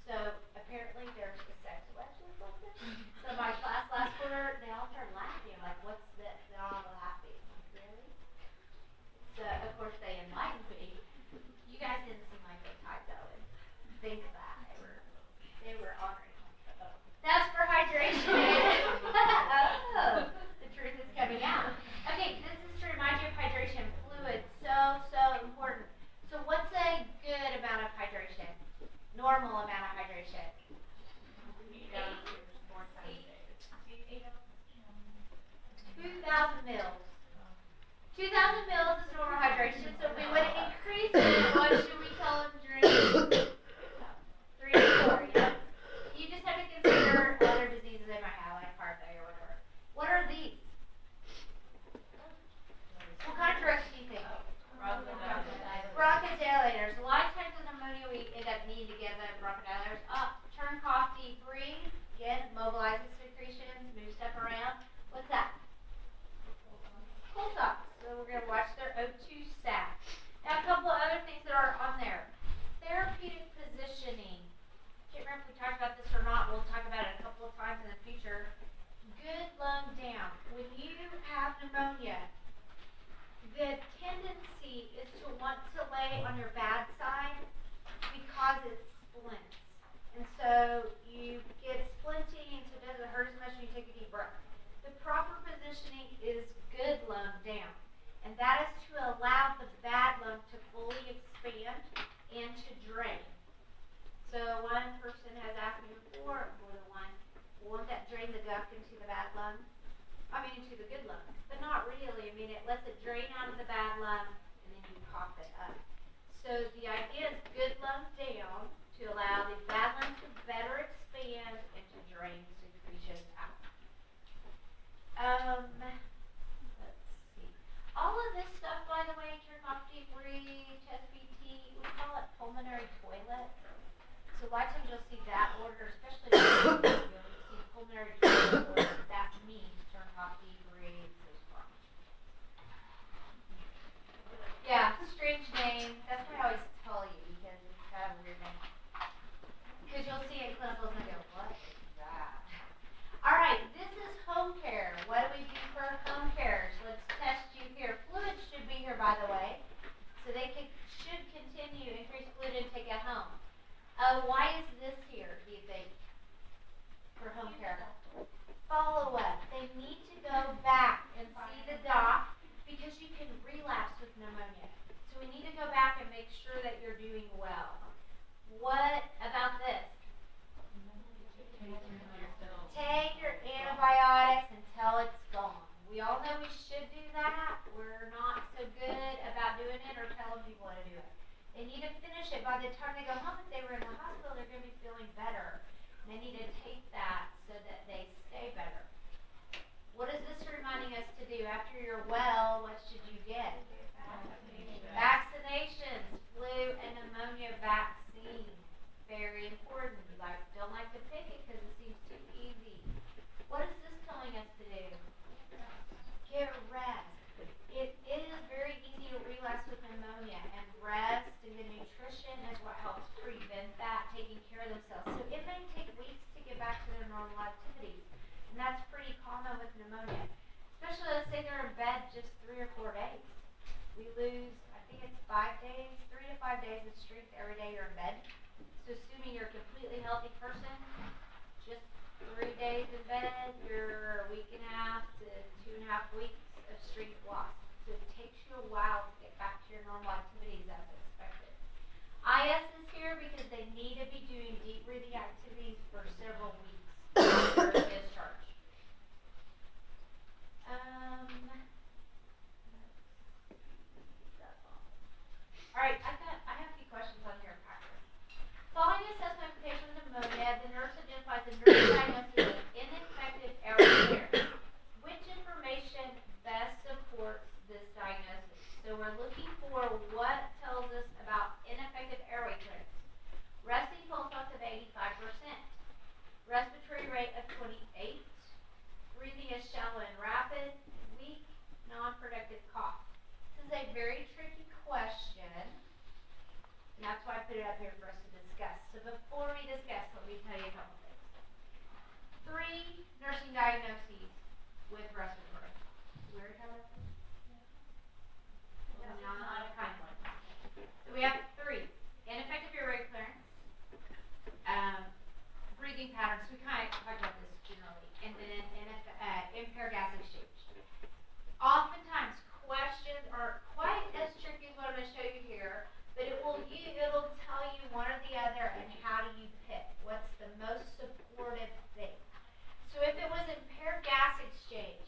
So apparently there's a sex wedge with this. So my class last quarter, they all started laughing. Like, what's this? They're all laughing. Like, really? So of course they enlightened me. You guys didn't seem like they typed though and think that. They were honoring. That's for hydration. Oh, the truth is coming out. Okay, this is to remind you of hydration. Fluid, so important. So what's a good amount of hydration? Normal amount of hydration? 2,000 mils. 2,000 mils is normal hydration. So if we want to increase it, what should we tell them to drink? 3 to 4, yeah. You just have to consider other diseases they might have, like heart failure or whatever. What are these? What kind of drugs do you think? Bronchodilators. A lot of times with pneumonia, we end up needing to give them bronchodilators. Turn cough deep, breathe. Again, mobilizes secretions, move stuff around. What's that? Cold socks. So we're going to watch their O2 stat. Now, a couple of other things that are on there. Therapeutic positioning. Can't remember if we talked about this or not. We'll talk about it a couple of times in the future. Good lung down. When you have pneumonia, the tendency is to want to lay on your bad side because it splints. And so you get splinting, and so it doesn't hurt as much when you take a deep breath. The proper positioning is good lung down. And that is to allow the bad lung to fully expand and to drain. So one person has asked me before, more than one, won't that drain the gunk into the bad lung? Into the good lung. But not really. It lets it drain out of the bad lung, and then you cough it up. So the idea is good lung down to allow the bad lung to better expand and to drain secretions out. Let's see. All of this stuff, by the way, turn off deep breathe, chest BT, we call it pulmonary toilet. So a lot of times you'll see that order, especially you'll see pulmonary toilet order. That means turn off deep breathe. Yeah, strange name. That's what I always tell you because it's kind of a weird name. Because you'll see in clinicals and go, what is that? Alright, this is home care. What do we do for home care? So let's test you here. Fluids should be here, by the way. So they should continue increase fluid intake at home. Why is this here, do you think? For home care? Follow up. They need to go back and see the doc because you can relapse with pneumonia. So we need to go back and make sure that you're doing well. What about this? Take your antibiotics until it's gone. We all know we should do that. We're not so good about doing it or telling people to do it. They need to finish it. By the time they go home, if they were in the hospital, they're going to be feeling better. They need to take that so that they stay better. What is this reminding us to do? After you're well, what should you get? Vaccinations. Flu and pneumonia vaccine. Very important. Don't like to pick it because it seems too easy. What is this telling us to do? Get rest. It is very easy to relapse with pneumonia, and rest and good nutrition is what helps prevent that, taking care of themselves. So it may take weeks to get back to their normal activities, and that's pretty common with pneumonia. Especially, let's say they're in bed just 3 or 4 days. We lose, I think it's 5 days, 3 to 5 days of strength every day you're in bed. So assuming you're a completely healthy person, just 3 days in bed, you're a week and a half to 2.5 weeks of strength loss. So it takes you a while to get back to your normal activities as expected. IS is here because they need to be doing deep breathing activities for several weeks after discharge. Alright, I have a few questions on here. up here for us to discuss. So before we discuss, let me tell you a couple things. 3 nursing diagnoses with respiratory. We already covered that? It's not a crime one. So we have 3. Ineffective airway clearance, breathing patterns, we kind of talked about this generally, and then impaired gas exchange. Oftentimes, questions are quite as tricky as what I'm going to show you here, but it'll tell you one or the other and how do you pick. What's the most supportive thing? So if it was impaired gas exchange,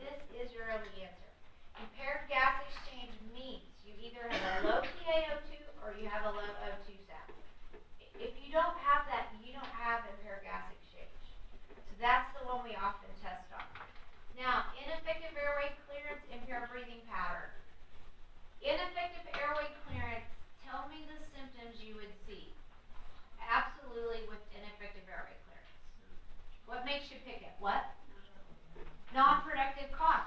this is your only answer. Impaired gas exchange means you either have a low PaO2 or you have a low O2 sat. If you don't have that, you don't have impaired gas exchange. So that's the one we often test on. Now, ineffective airway clearance, impaired breathing pattern. Ineffective airway clearance, tell me the symptoms you would see. Absolutely with ineffective airway clearance. What makes you pick it? What? Non-productive cough.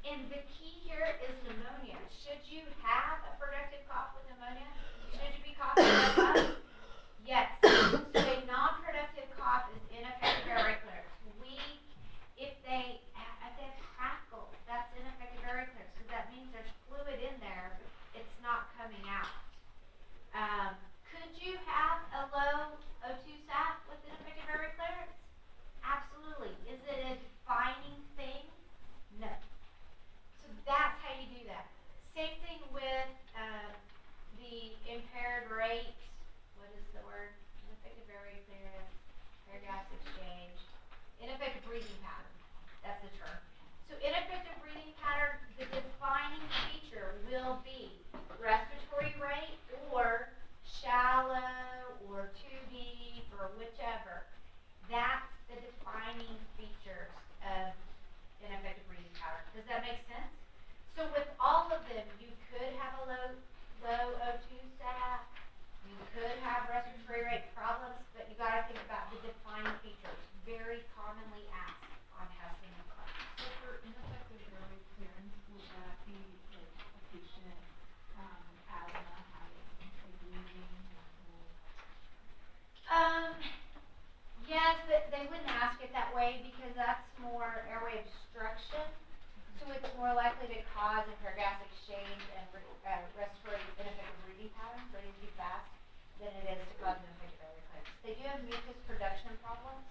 And the key here is pneumonia. Should you have a productive cough with pneumonia? Should you be coughing that up? Yes. So a non-productive cough is ineffective airway clearance. If they have crackle, that's ineffective airway clearance because that means there's fluid in there. It's not coming out. Could you have a low O2 sat with ineffective airway clearance? Absolutely. Is it a defining thing? No. So that's how you do that. Same thing with the impaired rate. What is the word? Ineffective airway clearance, impaired gas exchange, ineffective breathing pattern. That's the term. So ineffective breathing pattern, the defining feature will be respiratory rate or shallow or too deep or whichever. That's the defining features of ineffective breathing pattern. Does that make sense? So with all of them, you could have a low O2 sat, you could have respiratory rate problems, but you got to think about the defining features. Very commonly asked on testing and class. So for ineffective airway clearance, would that be like a patient asthma having like wheezing Yes, but they wouldn't ask it that way because that's more airway obstruction. So it's more likely to cause impaired gas exchange and respiratory ineffective breathing pattern, breathing too fast, than it is to cause ineffective airway clearance. They do have mucus production problems,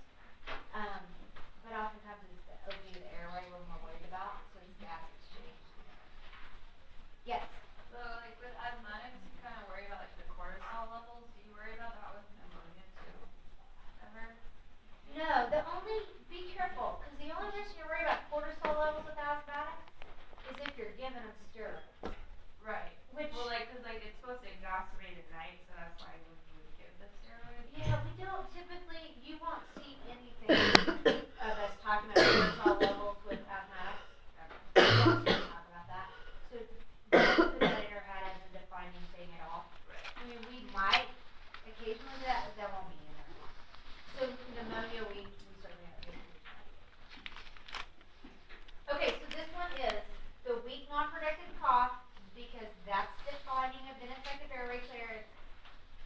but oftentimes it's the OG of the airway we're more worried about, so it's gas exchange. Yes? So, like with asthmatics, you kind of worry about like the cortisol levels. Do you worry about that with pneumonia too? Ever? No, be careful, because the only reason you worry about cortisol levels with asthmatics is if you're giving them steroids. Right. Which, well, like, because like it's supposed to exacerbate at night, so that's why we would give the steroids. yeah, we don't typically, you won't see anything of us talking about cortisol levels with asthmatics. We won't see us talk about that. So don't put that in your head as a defining thing at all. Right. I mean, we might occasionally that, but that won't be in there. So pneumonia, we certainly have occasionally. Okay, so this one is the weak non-productive cough because that's defining of ineffective airway clearance.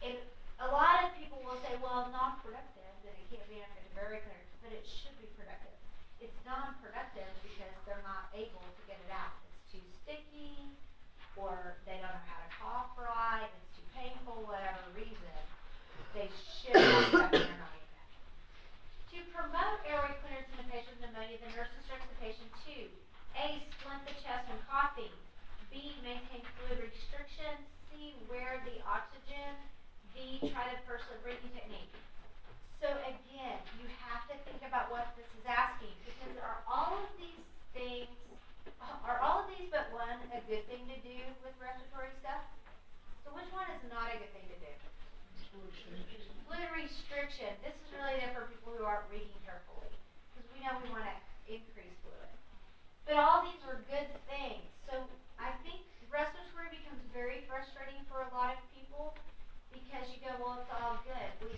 And a lot of people will say, well, non-productive, then it can't be ineffective airway clearance, but it should be productive. It's non-productive because they're not able to get it out. It's too sticky, or they don't know how to cough right, it's too painful, whatever reason. They should have stuff in their nose. To promote airway clearance in a patient with pneumonia, the nurse instructs the patient to A. Splint the chest when coughing, B. Maintain fluid restriction, C. Wear the oxygen, D. Try the pursed breathing technique. So again, you have to think about what this is asking because are all of these but one a good thing to do with respiratory stuff? So which one is not a good thing to do? Fluid restriction. This is really there for people who aren't reading carefully because we know we want to increase fluid. But all these are good things. So I think respiratory becomes very frustrating for a lot of people because you go, well, it's all good. We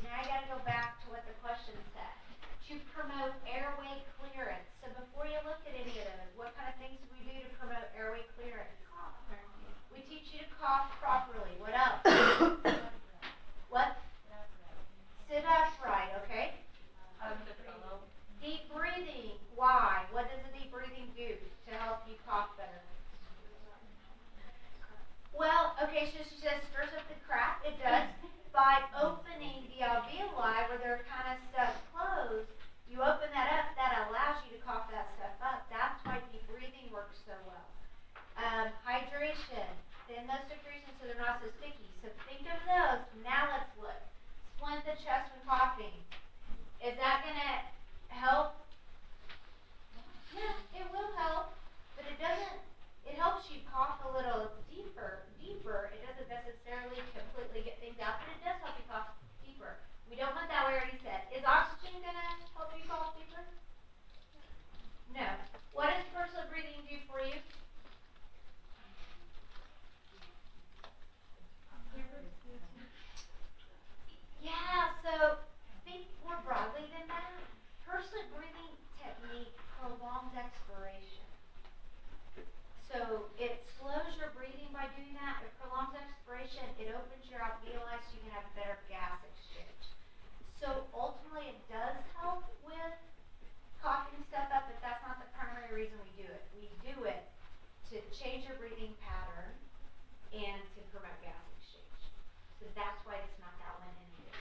So that's why it's not that one in here.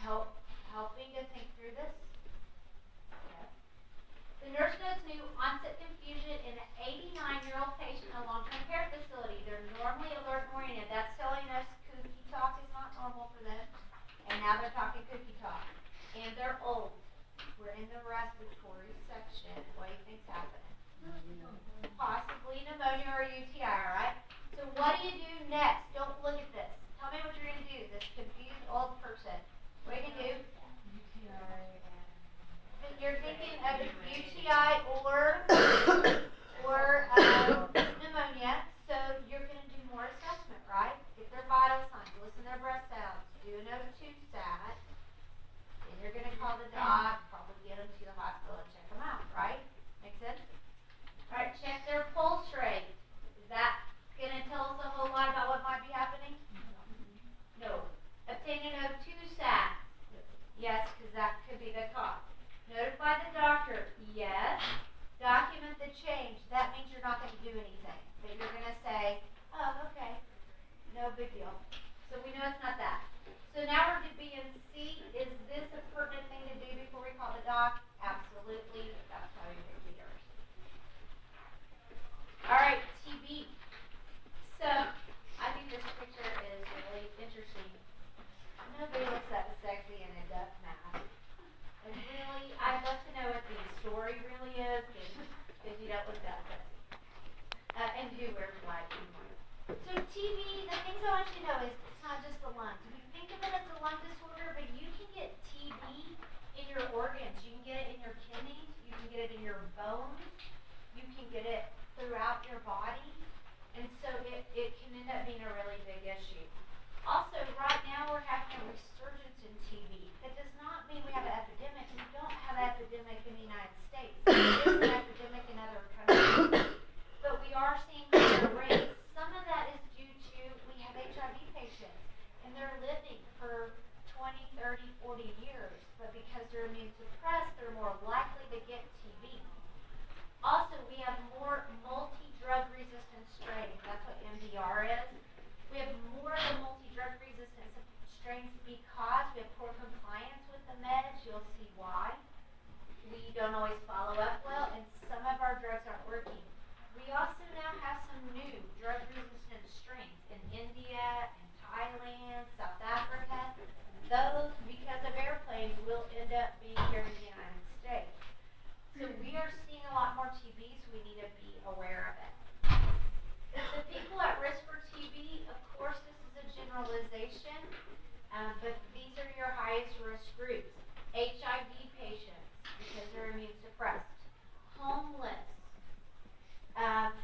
Helping to think through this? Okay. The nurse notes new onset confusion in an 89-year-old patient in a long-term care facility. They're normally alert and oriented. That's telling us cookie talk is not normal for them. And now they're talking cookie talk. And they're old. We're in the respiratory section. What do you think's happening? Possibly pneumonia or UTI, alright? So what do you do next? Don't look at this. Tell me what you're going to do, this confused old person. What are you going to do? You're thinking of UTI or pneumonia, so you're going to do more assessment, right? Get their vital signs, listen to their breath sounds, do an O2 stat, then you're going to call the doc, probably get them to the hospital and check them out, right? Make sense? Alright, check their pulse rate. Is that going to tell us a whole lot about what might be happening? No. Obtain an O2 stat. Yes, because that could be the cause. Notify the doctor. Yes. Document the change. That means you're not going to do anything. That you're going to say, oh, okay, no big deal. So we know it's not that. So now we're to B and C. Is this a pertinent thing to do before we call the doc? Absolutely. That's why we picked leaders. All right, TB. So I think this picture is really interesting. Nobody looks that sexy in a duck mask. And really, I'd love to know what the story really is, because you don't look that sexy. And who wears white anymore. So TB, the things I want you to know is it's not just the lungs. We think of it as a lung disorder, but you can get TB in your organs. You can get it in your kidneys. You can get it in your bones. You can get it throughout your body. And so it can end up being a really big issue. Also, right now we're having a resurgence in TB. That does not mean we have an epidemic. We don't have an epidemic in the United States. There is an epidemic in other countries. But we are seeing higher rates. Some of that is due to we have HIV patients, and they're living for 20, 30, 40 years. But because they're immune suppressed, they're more likely to get TB. Also, we have more multi-drug resistant strains. That's what MDR is. We have more of the multi-drug resistant strains because we have poor compliance with the meds. You'll see why. We don't always follow up well, and some of our drugs aren't working. We also now have some new drug resistant strains in India, in Thailand, South Africa. Those, because of airplanes, will end up being here in the United States. So we are seeing a lot more TB, so we need to be aware of it. The people at risk for TB, of course, this is a generalization, but these are your highest risk groups. HIV patients, because they're immune suppressed. Homeless.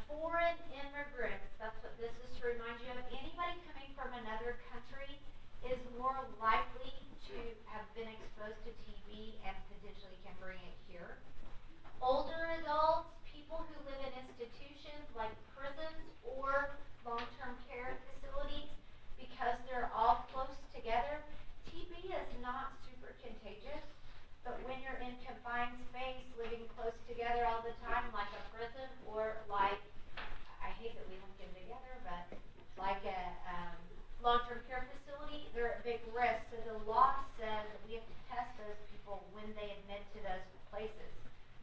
Foreign immigrants, that's what this is to remind you of. Anybody coming from another country is more likely to have been exposed to TB and potentially can bring it here. Older adults, people who live in institutions like prisons or long-term care facilities, because they're all close together. TB is not super contagious, but when you're in confined space, living close together all the time, like a prison or like, I hate that we don't get together, but like a long-term care facility, they're at big risk. So the law says that we have to test those people when they admit to those places,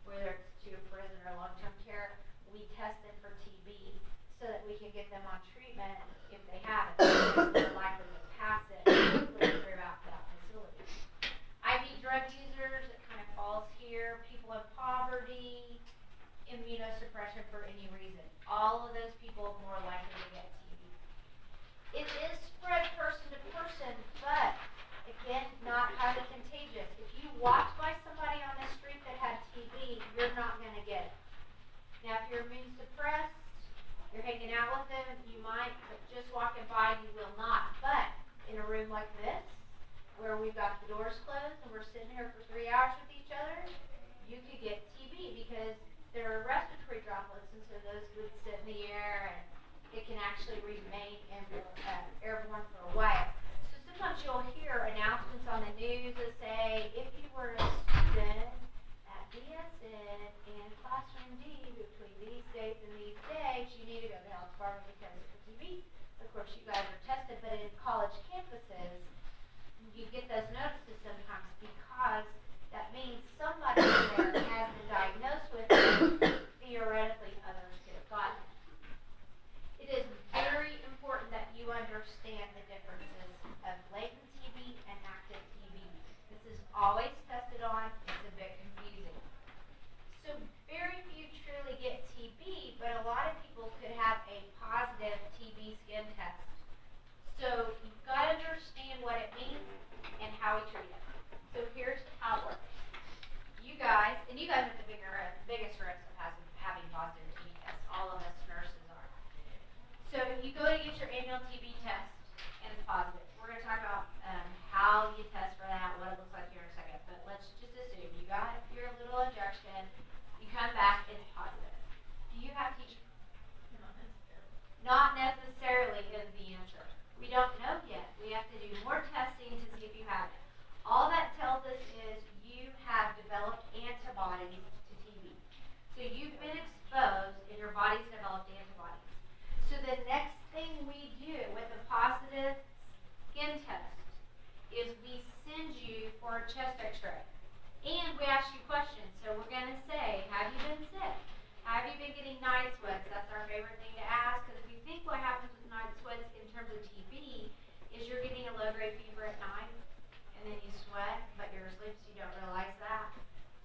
whether it's to a prison or long-term care. We test them for TB so that we can get them on treatment if they have it, because they're likely to pass it quickly throughout that facility. IV drug users, it kind of falls here. People in poverty, immunosuppression for any reason. All of those people are more likely to get TB. It is spread person to person, but again, not highly contagious. If you walked by somebody on the street that had TB, you're not going to get it. Now, if you're immune suppressed, you're hanging out with them, you might, but just walking by, you will not. But in a room like this, where we've got the doors closed and we're sitting here for 3 hours with each other, you could get TB because there are respiratory droplets, and so those would sit in the air, and it can actually remain airborne for a while. So sometimes you'll hear announcements on the news that say, if you were a student at BSN in classroom D between these dates and these days, you need to go to the health department because of TB. Of course, you guys We don't know yet. We have to do more testing to see if you have it. All that tells us is you have developed antibodies to TB. So you've been exposed and your body's developed antibodies. So the next thing we do with a positive skin test is we send you for a chest x-ray. And we ask you questions. So we're going to say, have you been sick? Have you been getting night sweats? That's our favorite thing to ask, because we think what happens with night sweats in terms of TB is you're getting a low-grade fever at night, and then you sweat, but you're asleep so you don't realize that.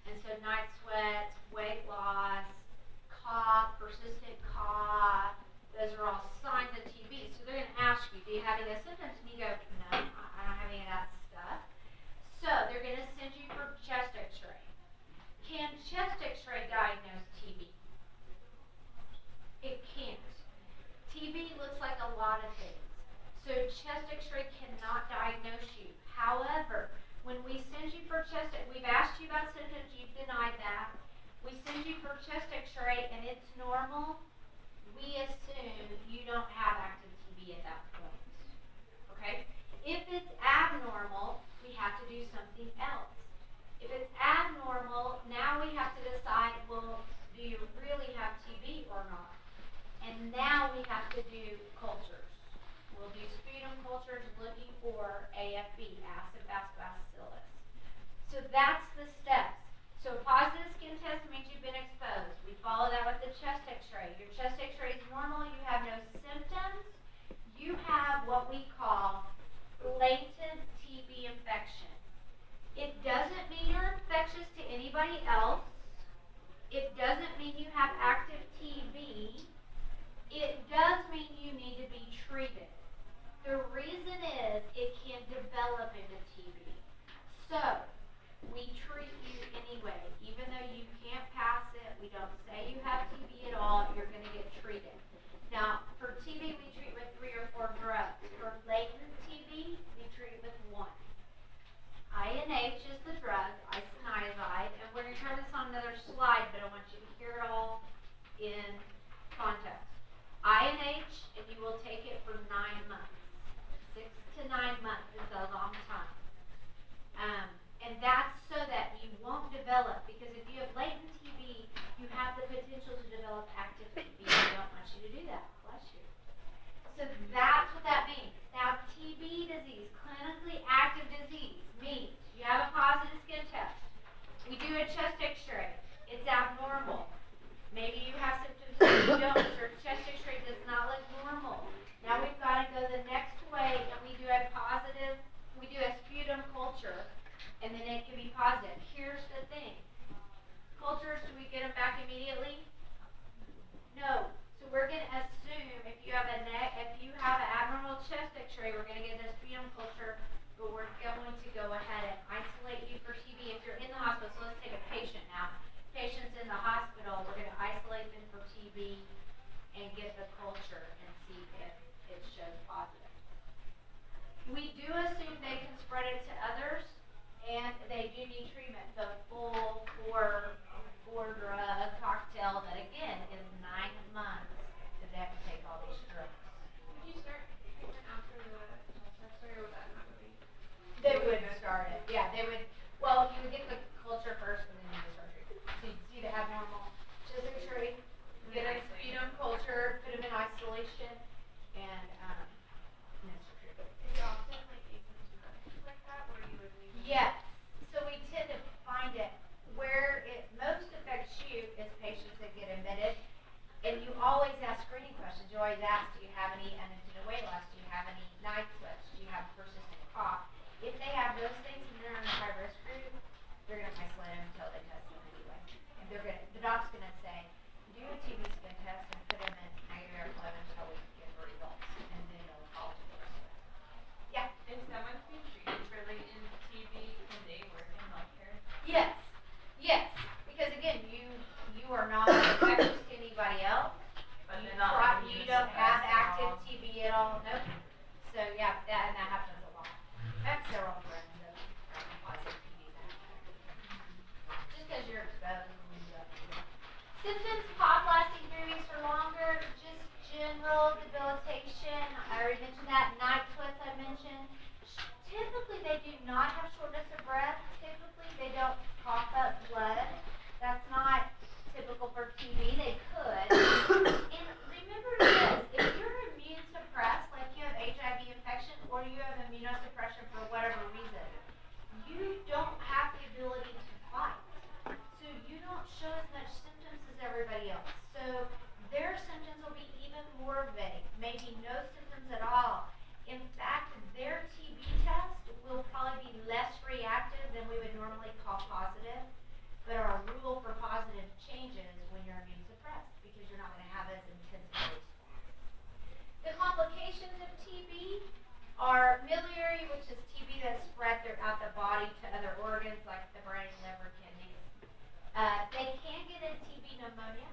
And so night sweats, weight loss, cough, persistent cough, those are all signs of TB. So they're going to ask you, do you have any of those symptoms? And you go, no, I don't have any of that stuff. So they're going to send you for chest x-ray. Can chest x-ray diagnose TB? It can't. TB looks like a lot of things. So chest x-ray cannot diagnose you. However, when we send you for chest, we've asked you about symptoms, you've denied that. We send you for chest x-ray and it's normal. We assume you don't have active TB at that point. Okay? If it's abnormal, we have to do something else. If it's abnormal, now we have to decide, well, do you really have TB or not? And now we have to do cultures. We'll do sputum cultures looking for AFB, acid fast bacillus. So that's the steps. So a positive skin test means you've been exposed. We follow that with the chest x-ray. Your chest x-ray is normal. You have no symptoms. You have what we call latent TB infection. It doesn't mean you're infectious to anybody else. It doesn't mean you have active TB. It does mean you need to be treated. The reason is it can develop into TB. So, we treat you anyway. Even though you can't pass it, we don't say you have TB at all, you're going to get treated. Now, for TB, we treat with 3 or 4 drugs. For latent TB, we treat with 1. INH is the drug, isoniazid, and we're going to turn this on another slide, but I want you to hear it all in context. INH, and you will take it for 9 months. 6 to 9 months is a long time. And that's so that you won't develop, because if you have latent TB, you have the potential to develop active TB. I don't want you to do that. Bless you. So that's what that means. Now, TB disease, clinically active disease, means you have a positive skin test. We do a chest x-ray. It's abnormal. Maybe you have symptoms that you don't. Your chest x-ray does not look normal. Now we've got to go the next way, and we do a sputum culture, and then it can be positive. Here's the thing. Cultures, do we get them back immediately? No. So we're going to assume if you have an abnormal chest x-ray, we're going to get a sputum culture, but we're going to go ahead and isolate you for TB. If you're in the hospital, so let's take a patient now. Patients in the hospital, we're going to isolate them for TB and get the culture and see if it shows positive. We do assume they can spread it to others, and they do need treatment. The full four-drug cocktail that, again, is 9 months that they have to take all these drugs. Would you start treatment after the chest x-ray, or would that not be? They would start it. Yeah, they would. Well, you would get the culture first, and then you would start treatment. So you see the abnormal chest x-ray, get a sputum culture, put them in isolation, and then start treatment. Is it often like asymptomatic like that, or you would leave? Yes. So we tend to find it where it most affects you is patients that get admitted, and you always ask screening questions. You always ask, do you have any unintended weight loss? Do you have any night sweats? Do you have persistent cough? If they have those things and they're in a high risk group, they're going to isolate them until they test them anyway. And the doc's going to say, do a TB skin test and put them in negative air flow until we get the results, and then they'll follow the rest of it. Yeah. If someone's being treated for latent TB, can they work in healthcare? Yes. Yes. Because again, you are not infectious to anybody else. But You they're not like you don't have immunosuppressed at active all. TB at all. Nope. So yeah, that happens a lot. I have several friends that have positive TB now. Just because you're exposed and you don't. Symptoms, cough lasting 3 weeks or longer, just general debilitation. I already mentioned that. Night mention, typically they do not have shortness of breath. Typically they don't cough up blood. That's not typical for TB. They could. And remember this, if you're immune suppressed, like you have HIV infection or you have immunosuppression for whatever reason, you don't have the ability to fight. So you don't show as much symptoms as everybody else. So their symptoms will be even more vague, maybe no symptoms at all. In fact, their TB test will probably be less reactive than we would normally call positive. But our rule for positive changes when you're immune suppressed because you're not going to have as intense a response. The complications of TB are miliary, which is TB that's spread throughout the body to other organs like the brain, liver, kidneys. They can get a TB pneumonia.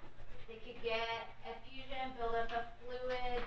They could get effusion, buildup of fluid.